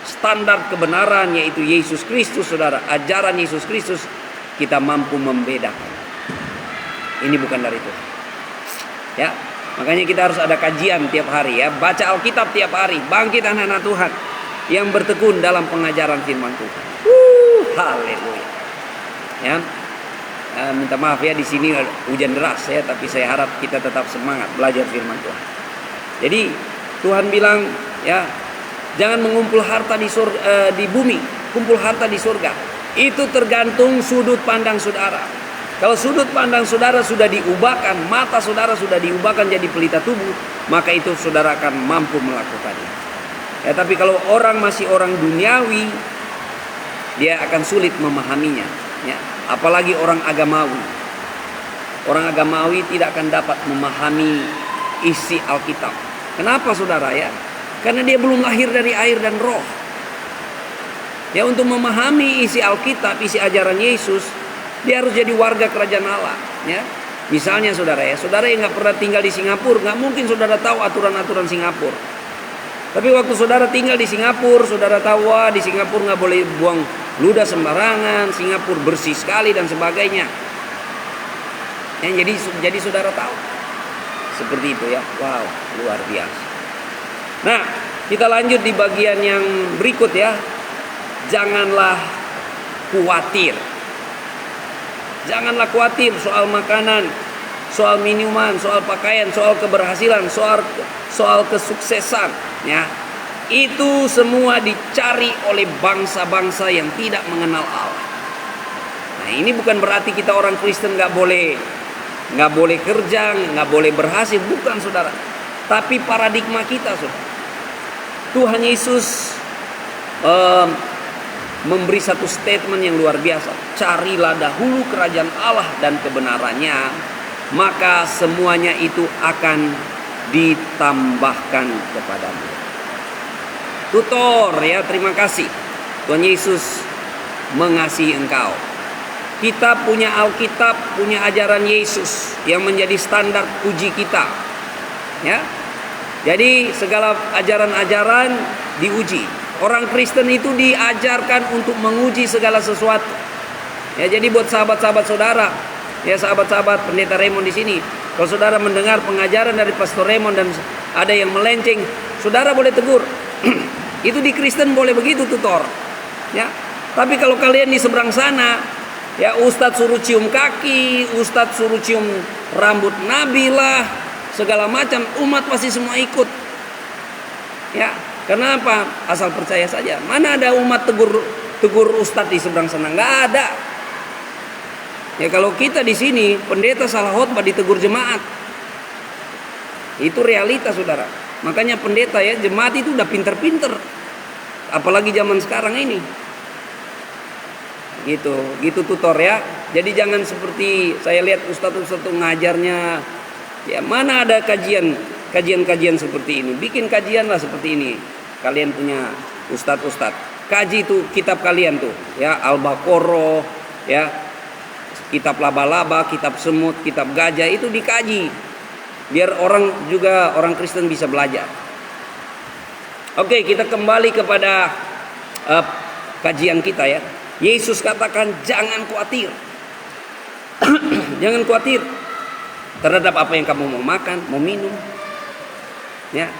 Speaker 1: standar kebenaran yaitu Yesus Kristus saudara, ajaran Yesus Kristus, kita mampu membedakan. Ini bukan dari Tuhan. Ya, makanya kita harus ada kajian tiap hari ya, baca Alkitab tiap hari, bangkit anak-anak Tuhan yang bertekun dalam pengajaran firman Tuhan. Haleluya. Ya. minta maaf ya, di sini hujan deras ya, tapi saya harap kita tetap semangat belajar firman Tuhan. Jadi Tuhan bilang ya, jangan mengumpul harta di bumi, kumpul harta di surga. Itu tergantung sudut pandang saudara. Kalau sudut pandang saudara sudah diubahkan, mata saudara sudah diubahkan jadi pelita tubuh, maka itu saudara akan mampu melakukannya. Ya, tapi kalau orang masih orang duniawi, dia akan sulit memahaminya. Ya, apalagi orang agamawi. Orang agamawi tidak akan dapat memahami isi Alkitab. Kenapa saudara ya? Karena dia belum lahir dari air dan roh. Ya, untuk memahami isi Alkitab, isi ajaran Yesus, dia harus jadi warga kerajaan Allah. Ya, misalnya saudara ya, saudara yang nggak pernah tinggal di Singapura, nggak mungkin saudara tahu aturan-aturan Singapura. Tapi waktu saudara tinggal di Singapura, saudara tahu di Singapura nggak boleh buang ludah sembarangan, Singapura bersih sekali dan sebagainya. Ya, jadi saudara tahu seperti itu ya. Wow, luar biasa. Nah, kita lanjut di bagian yang berikut ya. Janganlah khawatir. Janganlah khawatir soal makanan, soal minuman, soal pakaian, soal keberhasilan, soal kesuksesan, ya. Itu semua dicari oleh bangsa-bangsa yang tidak mengenal Allah. Nah, ini bukan berarti kita orang Kristen nggak boleh kerja, nggak boleh berhasil, bukan saudara. Tapi paradigma kita, saudara. Tuhan Yesus memberi satu statement yang luar biasa. Carilah dahulu kerajaan Allah dan kebenarannya, maka semuanya itu akan ditambahkan kepadamu. Tutor ya, terima kasih. Tuhan Yesus mengasihi engkau. Kita punya Alkitab, punya ajaran Yesus yang menjadi standar uji kita. Ya. Jadi segala ajaran-ajaran diuji. Orang Kristen itu diajarkan untuk menguji segala sesuatu. Ya, jadi buat sahabat-sahabat saudara, ya sahabat-sahabat pendeta Raymond di sini, kalau saudara mendengar pengajaran dari Pastor Raymond dan ada yang melenceng, saudara boleh tegur. Itu di Kristen boleh begitu, tutor. Ya. Tapi kalau kalian di seberang sana, ya ustadz suruh cium kaki, ustadz suruh cium rambut nabi lah, segala macam, umat pasti semua ikut. Ya. Kenapa? Asal percaya saja. Mana ada umat tegur ustadz di seberang sana? Nggak ada. Ya kalau kita di sini pendeta salah khotbah ditegur jemaat. Itu realita saudara. Makanya pendeta ya, jemaat itu udah pinter-pinter. Apalagi zaman sekarang ini. Gitu tutor ya. Jadi jangan seperti saya lihat ustadz-ustadz itu ngajarnya. Ya mana ada kajian seperti ini. Bikin kajian lah seperti ini. Kalian punya ustadz-ustadz. Kaji itu kitab kalian tuh. Ya Al-Baqarah. Ya. Kitab laba-laba, kitab semut, kitab gajah itu dikaji. Biar orang Kristen bisa belajar. Oke, kita kembali kepada kajian kita ya. Yesus katakan jangan khawatir. Jangan khawatir terhadap apa yang kamu mau makan, mau minum. Ya.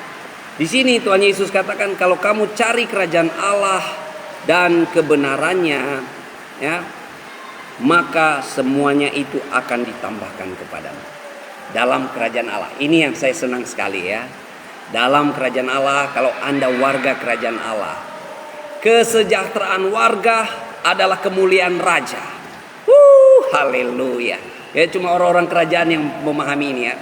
Speaker 1: Di sini Tuhan Yesus katakan kalau kamu cari kerajaan Allah dan kebenarannya, ya, maka semuanya itu akan ditambahkan kepadamu. Dalam kerajaan Allah. Ini yang saya senang sekali ya. Dalam kerajaan Allah, kalau Anda warga kerajaan Allah, kesejahteraan warga adalah kemuliaan raja. Haleluya. Ya cuma orang-orang kerajaan yang memahami ini ya.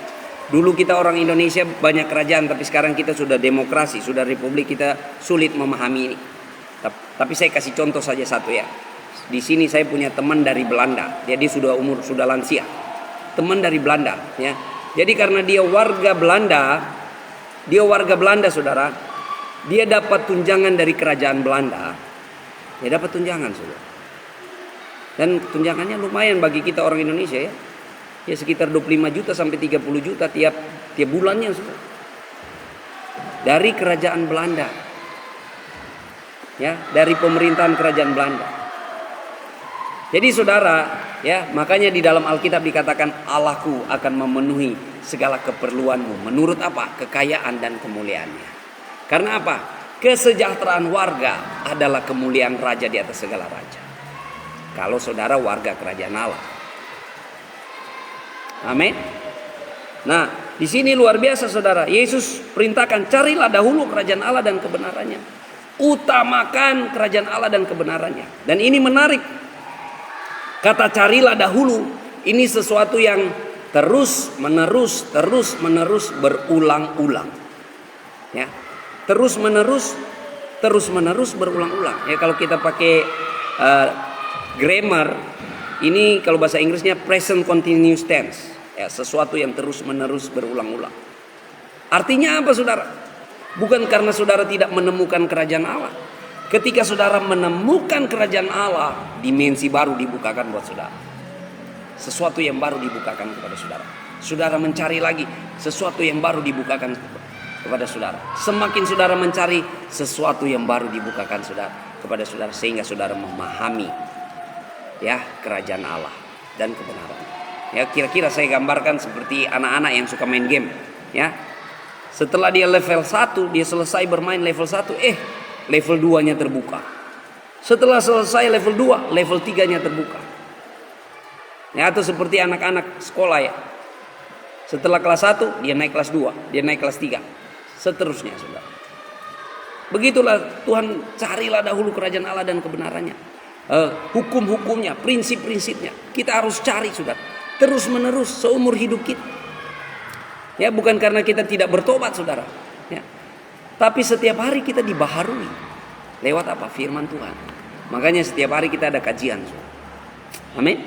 Speaker 1: Dulu kita orang Indonesia banyak kerajaan, tapi sekarang kita sudah demokrasi, sudah republik, kita sulit memahami ini. Tapi saya kasih contoh saja satu ya. Di sini saya punya teman dari Belanda, jadi sudah lansia. Teman dari Belanda ya. Jadi karena dia warga Belanda saudara, dia dapat tunjangan dari kerajaan Belanda. Dia dapat tunjangan saudara. Dan tunjangannya lumayan bagi kita orang Indonesia ya. Ya sekitar 25 juta sampai 30 juta tiap bulannya saudara. Dari kerajaan Belanda. Ya, dari pemerintahan kerajaan Belanda. Jadi saudara, ya, makanya di dalam Alkitab dikatakan Allahku akan memenuhi segala keperluanmu menurut apa? Kekayaan dan kemuliaannya. Karena apa? Kesejahteraan warga adalah kemuliaan raja di atas segala raja. Kalau saudara warga kerajaan Allah. Amin. Nah, di sini luar biasa saudara. Yesus perintahkan, carilah dahulu kerajaan Allah dan kebenarannya. Utamakan kerajaan Allah dan kebenarannya. Dan ini menarik. Kata carilah dahulu, ini sesuatu yang terus menerus berulang-ulang. Ya. Terus menerus berulang-ulang. Ya, kalau kita pakai grammar, ini kalau bahasa Inggrisnya present continuous tense. Ya, sesuatu yang terus menerus berulang-ulang. Artinya apa saudara? Bukan karena saudara tidak menemukan kerajaan Allah. Ketika saudara menemukan kerajaan Allah, dimensi baru dibukakan buat saudara. Sesuatu yang baru dibukakan kepada saudara. Saudara mencari lagi, sesuatu yang baru dibukakan kepada saudara. Semakin saudara mencari, sesuatu yang baru dibukakan kepada saudara, sehingga saudara memahami ya kerajaan Allah dan kebenaran. Ya, kira-kira saya gambarkan seperti anak-anak yang suka main game, ya. Setelah dia level 1, dia selesai bermain level 1, level 2-nya terbuka. Setelah selesai level 2, level 3-nya terbuka. Ya, atau seperti anak-anak sekolah ya. Setelah kelas 1, dia naik kelas 2, dia naik kelas 3. Seterusnya, saudara. Begitulah Tuhan, carilah dahulu kerajaan Allah dan kebenarannya. Hukum-hukumnya, prinsip-prinsipnya. Kita harus cari, saudara. Terus menerus seumur hidup kita. Ya, bukan karena kita tidak bertobat, saudara. Ya. Tapi setiap hari kita dibaharui. Lewat apa? Firman Tuhan. Makanya setiap hari kita ada kajian, saudara. Amin.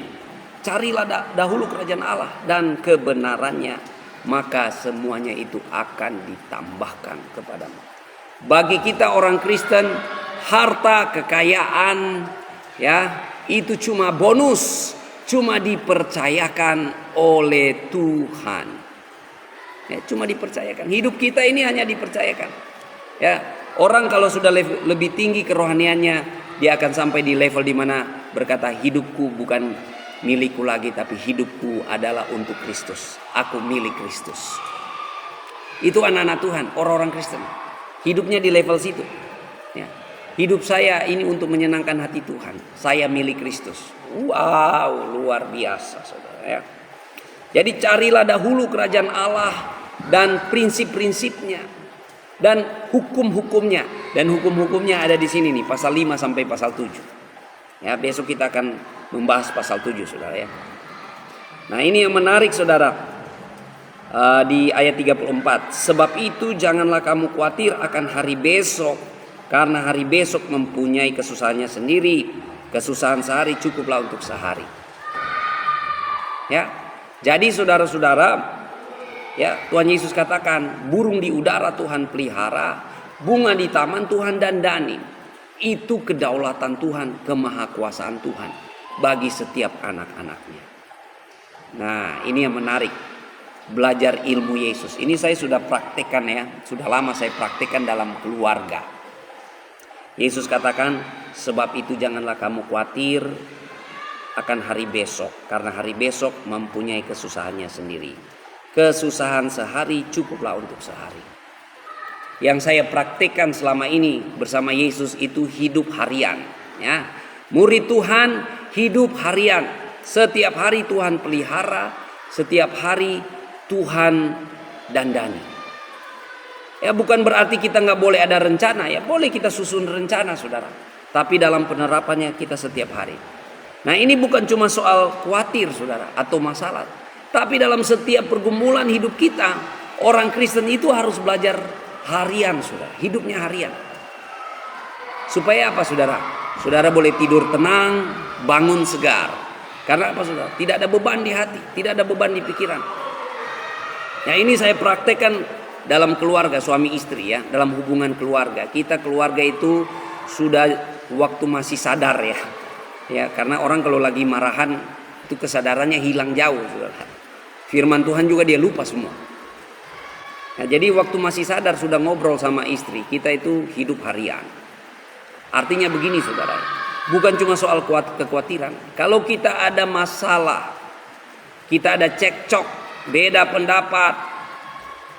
Speaker 1: Carilah dahulu kerajaan Allah dan kebenarannya, maka semuanya itu akan ditambahkan kepadamu. Bagi kita orang Kristen, harta, kekayaan, ya, itu cuma bonus. Cuma dipercayakan oleh Tuhan. Ya, cuma dipercayakan. Hidup kita ini hanya dipercayakan. Ya, orang kalau sudah lebih tinggi kerohaniannya, dia akan sampai di level di mana berkata, hidupku bukan milikku lagi, tapi hidupku adalah untuk Kristus. Aku milik Kristus. Itu anak-anak Tuhan, orang-orang Kristen. Hidupnya di level situ. Ya. Hidup saya ini untuk menyenangkan hati Tuhan. Saya milik Kristus. Wow, luar biasa saudara ya. Jadi carilah dahulu kerajaan Allah dan prinsip-prinsipnya dan hukum-hukumnya. Dan hukum-hukumnya ada di sini nih, pasal 5 sampai pasal 7. Ya, besok kita akan membahas pasal 7 saudara ya. Nah, ini yang menarik saudara. Di ayat 34, sebab itu janganlah kamu khawatir akan hari besok, karena hari besok mempunyai kesusahannya sendiri. Kesusahan sehari cukuplah untuk sehari. Ya, jadi saudara-saudara, ya, Tuhan Yesus katakan, burung di udara Tuhan pelihara, bunga di taman Tuhan dandani. Itu kedaulatan Tuhan, kemahakuasaan Tuhan bagi setiap anak-anaknya. Nah, ini yang menarik. Belajar ilmu Yesus. Ini saya sudah praktekkan ya, sudah lama saya praktekkan dalam keluarga. Yesus katakan, sebab itu janganlah kamu khawatir akan hari besok, karena hari besok mempunyai kesusahannya sendiri. Kesusahan sehari cukuplah untuk sehari. Yang saya praktekkan selama ini bersama Yesus itu hidup harian. Ya, murid Tuhan hidup harian. Setiap hari Tuhan pelihara, setiap hari Tuhan dandani. Ya, bukan berarti kita nggak boleh ada rencana, ya boleh kita susun rencana saudara. Tapi dalam penerapannya kita setiap hari. Nah, ini bukan cuma soal khawatir saudara atau masalah. Tapi dalam setiap pergumulan hidup kita, orang Kristen itu harus belajar harian saudara. Hidupnya harian. Supaya apa saudara? Saudara boleh tidur tenang, bangun segar. Karena apa saudara? Tidak ada beban di hati, tidak ada beban di pikiran. Nah, ini saya praktekkan dalam keluarga suami istri ya, dalam hubungan keluarga. Kita keluarga itu sudah waktu masih sadar ya. Ya, karena orang kalau lagi marahan itu kesadarannya hilang jauh, saudara. Firman Tuhan juga dia lupa semua. Nah, jadi waktu masih sadar sudah ngobrol sama istri, kita itu hidup harian. Artinya begini saudara, bukan cuma soal kekhawatiran. Kalau kita ada masalah, kita ada cekcok, beda pendapat,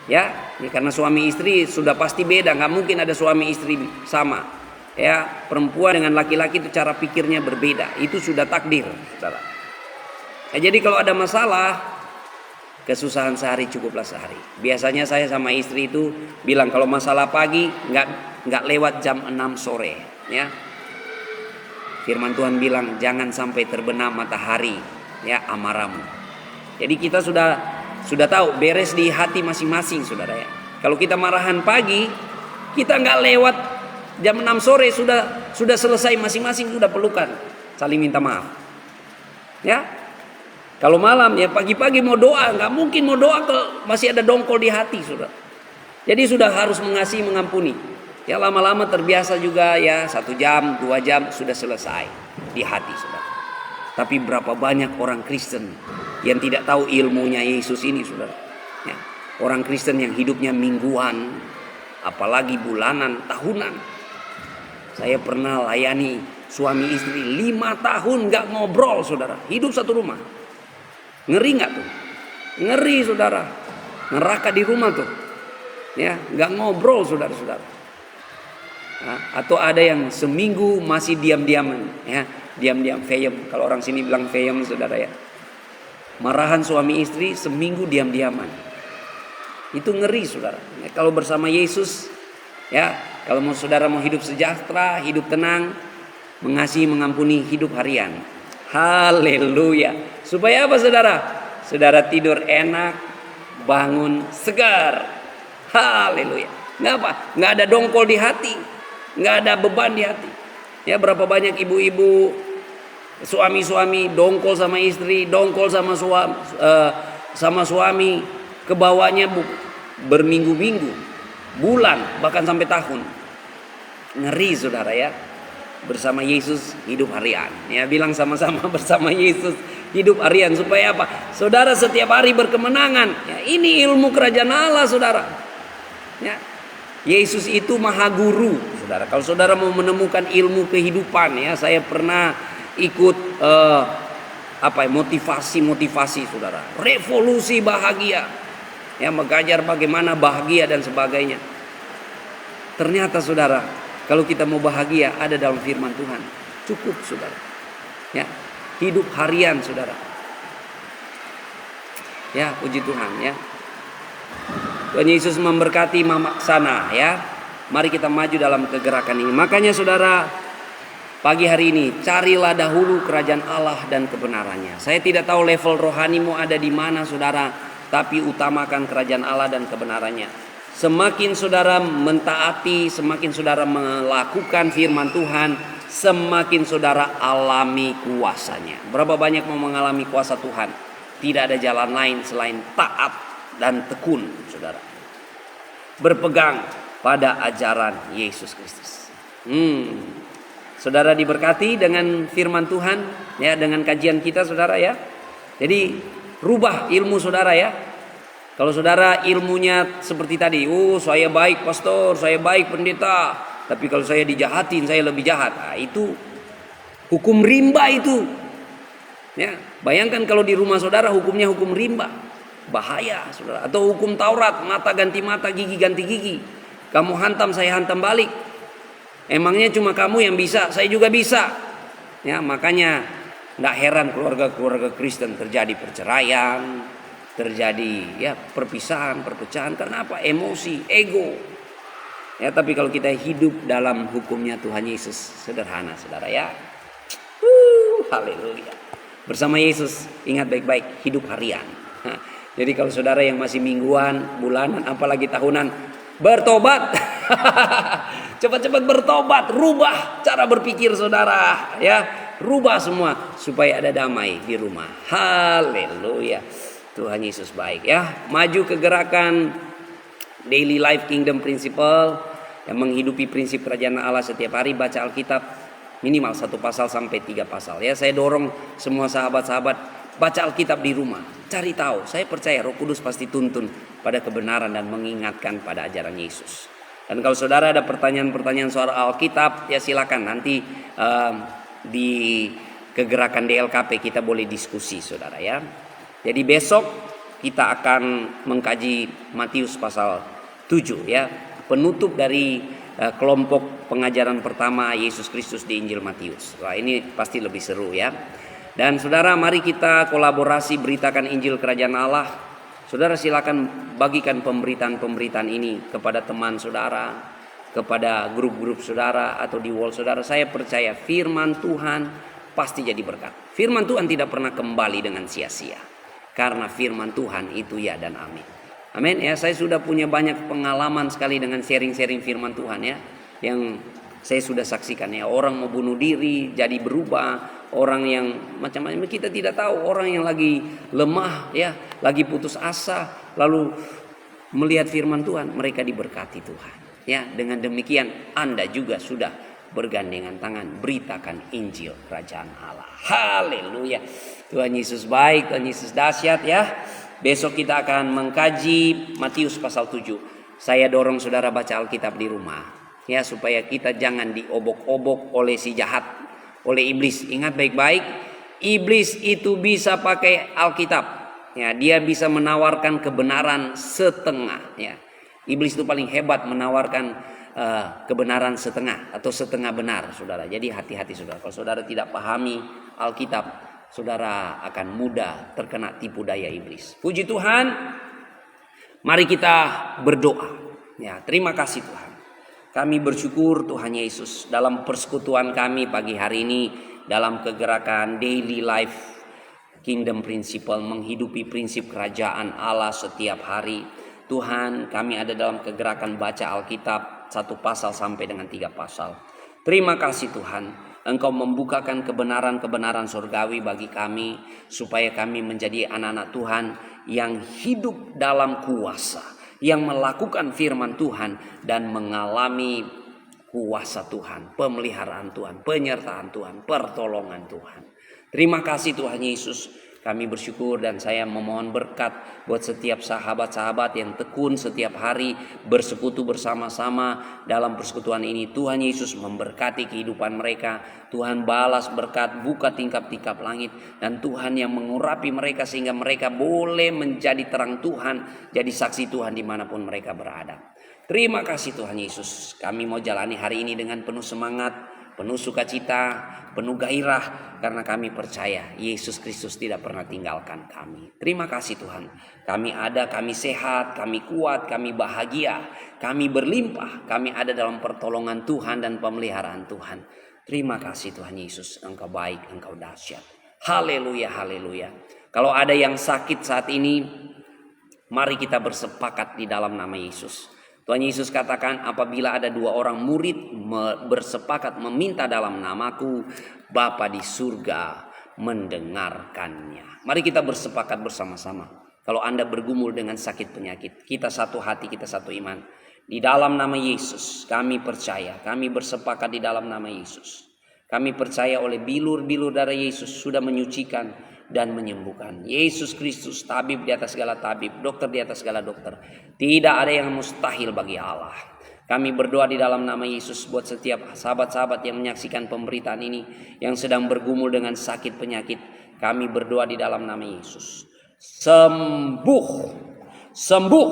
Speaker 1: ya karena suami istri sudah pasti beda, nggak mungkin ada suami istri sama. Ya, perempuan dengan laki-laki itu cara pikirnya berbeda, itu sudah takdir, saudara. Ya, jadi kalau ada masalah, kesusahan sehari cukuplah sehari. Biasanya saya sama istri itu bilang kalau masalah pagi nggak lewat jam 6 sore, ya. Firman Tuhan bilang jangan sampai terbenam matahari, ya, amarahmu. Jadi kita sudah tahu beres di hati masing-masing, saudara, ya. Kalau kita marahan pagi, kita nggak lewat jam 6 sore sudah selesai masing-masing, sudah pelukan, saling minta maaf, ya. Kalau malam, ya pagi-pagi mau doa, nggak mungkin mau doa kalau masih ada dongkol di hati, saudara. Jadi sudah harus mengasihi, mengampuni. Ya lama-lama terbiasa juga, ya 1 jam, 2 jam sudah selesai di hati, saudara. Tapi berapa banyak orang Kristen yang tidak tahu ilmunya Yesus ini, saudara. Ya, orang Kristen yang hidupnya mingguan, apalagi bulanan, tahunan. Saya pernah layani suami istri 5 tahun nggak ngobrol, saudara. Hidup satu rumah. Ngeri nggak tuh? Ngeri, saudara. Neraka di rumah tuh. Ya, nggak ngobrol, saudara-saudara. Nah, atau ada yang seminggu masih diam-diaman, ya, diam-diam feyem. Kalau orang sini bilang feyem, saudara, ya. Marahan suami istri seminggu diam-diaman. Itu ngeri, saudara. Ya, kalau bersama Yesus, ya, kalau saudara mau hidup sejahtera, hidup tenang, mengasihi, mengampuni, hidup harian. Haleluya. Supaya apa, saudara? Saudara tidur enak, bangun segar. Haleluya. Nggak apa? Nggak ada dongkol di hati, nggak ada beban di hati. Ya, berapa banyak ibu-ibu, suami-suami dongkol sama istri, dongkol sama suami, kebawanya berminggu-minggu, bulan, bahkan sampai tahun. Ngeri, saudara, ya. Bersama Yesus hidup harian, ya, bilang sama-sama bersama Yesus hidup harian. Supaya apa? Saudara setiap hari berkemenangan, ya. Ini ilmu kerajaan Allah, saudara, ya. Yesus itu maha guru, saudara. Kalau saudara mau menemukan ilmu kehidupan, ya, saya pernah ikut motivasi, saudara, revolusi bahagia, ya, mengajar bagaimana bahagia dan sebagainya. Ternyata, saudara, kalau kita mau bahagia ada dalam firman Tuhan. Cukup, saudara. Ya, hidup harian, saudara. Ya, puji Tuhan, ya. Tuhan Yesus memberkati Mama Sana, ya. Mari kita maju dalam kegerakan ini. Makanya, saudara, pagi hari ini carilah dahulu kerajaan Allah dan kebenarannya. Saya tidak tahu level rohanimu ada di mana, saudara, tapi utamakan kerajaan Allah dan kebenarannya. Semakin saudara mentaati, semakin saudara melakukan firman Tuhan, semakin saudara alami kuasanya. Berapa banyak mau mengalami kuasa Tuhan? Tidak ada jalan lain selain taat dan tekun, saudara. Berpegang pada ajaran Yesus Kristus. Saudara diberkati dengan firman Tuhan, ya, dengan kajian kita, saudara, ya. Jadi rubah ilmu saudara, ya. Kalau saudara ilmunya seperti tadi, saya baik pastor, saya baik pendeta, tapi kalau saya dijahatin saya lebih jahat. Nah, itu hukum rimba itu. Ya, bayangkan kalau di rumah saudara hukumnya hukum rimba. Bahaya, saudara. Atau hukum Taurat, mata ganti mata, gigi ganti gigi. Kamu hantam, saya hantam balik. Emangnya cuma kamu yang bisa, saya juga bisa. Ya, makanya tidak heran keluarga-keluarga Kristen terjadi perceraian, terjadi, ya, perpisahan, perpecahan. Karena apa? Emosi, ego. Ya, tapi kalau kita hidup dalam hukumnya Tuhan Yesus, sederhana, saudara, ya. Haleluya. Bersama Yesus, ingat baik-baik, hidup harian. Nah, jadi kalau saudara yang masih mingguan, bulanan, apalagi tahunan, bertobat. Cepat-cepat bertobat, rubah cara berpikir saudara, ya. Rubah semua supaya ada damai di rumah. Haleluya. Tuhan Yesus baik, ya. Maju ke gerakan Daily Life Kingdom Principle yang menghidupi prinsip kerajaan Allah setiap hari. Baca Alkitab minimal 1 pasal sampai 3 pasal, ya. Saya dorong semua sahabat-sahabat baca Alkitab di rumah. Cari tahu. Saya percaya Roh Kudus pasti tuntun pada kebenaran dan mengingatkan pada ajaran Yesus. Dan kalau saudara ada pertanyaan-pertanyaan soal Alkitab, ya silakan nanti di kegerakan DLKP kita boleh diskusi, saudara, ya. Jadi besok kita akan mengkaji Matius pasal 7, ya. Penutup dari kelompok pengajaran pertama Yesus Kristus di Injil Matius. Wah, ini pasti lebih seru, ya. Dan saudara, mari kita kolaborasi beritakan Injil Kerajaan Allah Saudara silakan bagikan pemberitaan-pemberitaan ini kepada teman saudara, kepada grup-grup saudara atau di wall saudara. Saya percaya firman Tuhan pasti jadi berkat. Firman Tuhan tidak pernah kembali dengan sia-sia. Karena firman Tuhan itu ya dan amin. Amin ya, saya sudah punya banyak pengalaman sekali dengan sharing-sharing firman Tuhan ya. Yang saya sudah saksikan ya, orang mau bunuh diri jadi berubah, orang yang macam-macam kita tidak tahu, orang yang lagi lemah ya, lagi putus asa, lalu melihat firman Tuhan, mereka diberkati Tuhan. Ya, dengan demikian Anda juga sudah bergandengan tangan beritakan Injil Kerajaan Allah. Haleluya. Tuhan Yesus baik, Tuhan Yesus dahsyat ya. Besok kita akan mengkaji Matius pasal 7. Saya dorong saudara baca Alkitab di rumah. Ya, supaya kita jangan diobok-obok oleh si jahat, oleh iblis. Ingat baik-baik, iblis itu bisa pakai Alkitab. Ya, dia bisa menawarkan kebenaran setengah. Ya, iblis itu paling hebat menawarkan kebenaran setengah atau setengah benar, saudara. Jadi hati-hati saudara. Kalau saudara tidak pahami Alkitab, saudara akan mudah terkena tipu daya iblis. Puji Tuhan. Mari kita berdoa. Ya, terima kasih Tuhan. Kami bersyukur Tuhan Yesus dalam persekutuan kami pagi hari ini dalam kegerakan Daily Life Kingdom Principle, menghidupi prinsip kerajaan Allah setiap hari. Tuhan, kami ada dalam kegerakan baca Alkitab 1 pasal sampai dengan 3 pasal. Terima kasih Tuhan, Engkau membukakan kebenaran-kebenaran surgawi bagi kami supaya kami menjadi anak-anak Tuhan yang hidup dalam kuasa, yang melakukan firman Tuhan dan mengalami kuasa Tuhan, pemeliharaan Tuhan, penyertaan Tuhan, pertolongan Tuhan. Terima kasih Tuhan Yesus. Kami bersyukur dan saya memohon berkat buat setiap sahabat-sahabat yang tekun setiap hari bersekutu bersama-sama dalam persekutuan ini. Tuhan Yesus memberkati kehidupan mereka. Tuhan balas berkat, buka tingkap-tingkap langit. Dan Tuhan yang mengurapi mereka sehingga mereka boleh menjadi terang Tuhan, jadi saksi Tuhan dimanapun mereka berada. Terima kasih Tuhan Yesus. Kami mau jalani hari ini dengan penuh semangat, penuh sukacita, penuh gairah, karena kami percaya Yesus Kristus tidak pernah tinggalkan kami. Terima kasih Tuhan. Kami ada, kami sehat, kami kuat, kami bahagia, kami berlimpah, kami ada dalam pertolongan Tuhan dan pemeliharaan Tuhan. Terima kasih Tuhan Yesus, Engkau baik, Engkau dahsyat. Haleluya, haleluya. Kalau ada yang sakit saat ini, mari kita bersepakat di dalam nama Yesus. Tuhan Yesus katakan, apabila ada 2 orang murid bersepakat meminta dalam namaku, Bapa di surga mendengarkannya. Mari kita bersepakat bersama-sama. Kalau Anda bergumul dengan sakit penyakit, kita satu hati, kita satu iman. Di dalam nama Yesus kami percaya, kami bersepakat di dalam nama Yesus. Kami percaya oleh bilur-bilur darah Yesus sudah menyucikan dan menyembuhkan. Yesus Kristus tabib di atas segala tabib, dokter di atas segala dokter. Tidak ada yang mustahil bagi Allah. Kami berdoa di dalam nama Yesus buat setiap sahabat-sahabat yang menyaksikan pemberitaan ini, yang sedang bergumul dengan sakit penyakit. Kami berdoa di dalam nama Yesus. Sembuh, sembuh,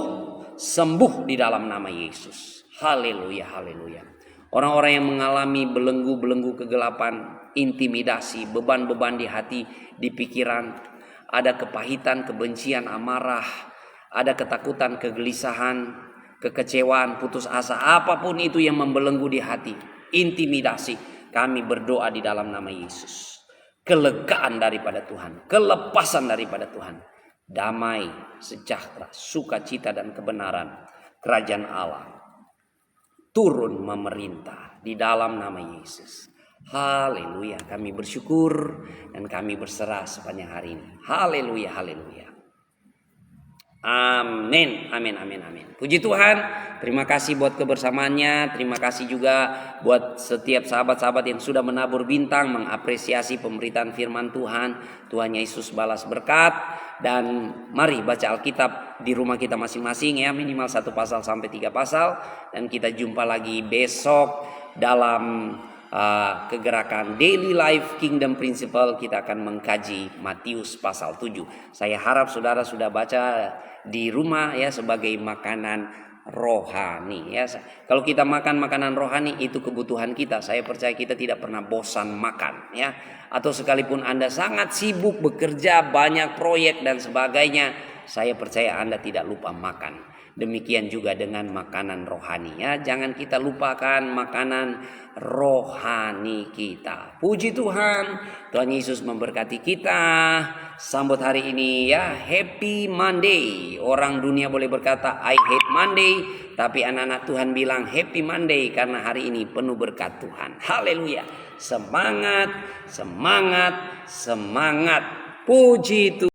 Speaker 1: sembuh di dalam nama Yesus. Haleluya, haleluya. Orang-orang yang mengalami belenggu-belenggu kegelapan, intimidasi, beban-beban di hati, di pikiran, ada kepahitan, kebencian, amarah, ada ketakutan, kegelisahan, kekecewaan, putus asa, apapun itu yang membelenggu di hati, intimidasi, kami berdoa di dalam nama Yesus. Kelegaan daripada Tuhan, kelepasan daripada Tuhan, damai, sejahtera, sukacita dan kebenaran kerajaan Allah turun memerintah di dalam nama Yesus. Haleluya, kami bersyukur dan kami berserah sepanjang hari ini. Haleluya, haleluya. Amin, amin, amin, amin. Puji Tuhan, terima kasih buat kebersamaannya. Terima kasih juga buat setiap sahabat-sahabat yang sudah menabur bintang, mengapresiasi pemberitaan firman Tuhan. Tuhan Yesus balas berkat. Dan mari baca Alkitab di rumah kita masing-masing ya, minimal 1 pasal sampai 3 pasal. Dan kita jumpa lagi besok dalam kegerakan Daily Life Kingdom Principle. Kita akan mengkaji Matius pasal 7. Saya harap saudara sudah baca di rumah ya, sebagai makanan rohani ya. Kalau kita makan makanan rohani, itu kebutuhan kita. Saya percaya kita tidak pernah bosan makan ya. Atau sekalipun Anda sangat sibuk bekerja, banyak proyek dan sebagainya, saya percaya Anda tidak lupa makan. Demikian juga dengan makanan rohani ya. Jangan kita lupakan makanan rohani kita. Puji Tuhan. Tuhan Yesus memberkati kita. Sambut hari ini ya. Happy Monday. Orang dunia boleh berkata I hate Monday, tapi anak-anak Tuhan bilang Happy Monday karena hari ini penuh berkat Tuhan. Haleluya. Semangat, semangat, semangat. Puji Tuhan.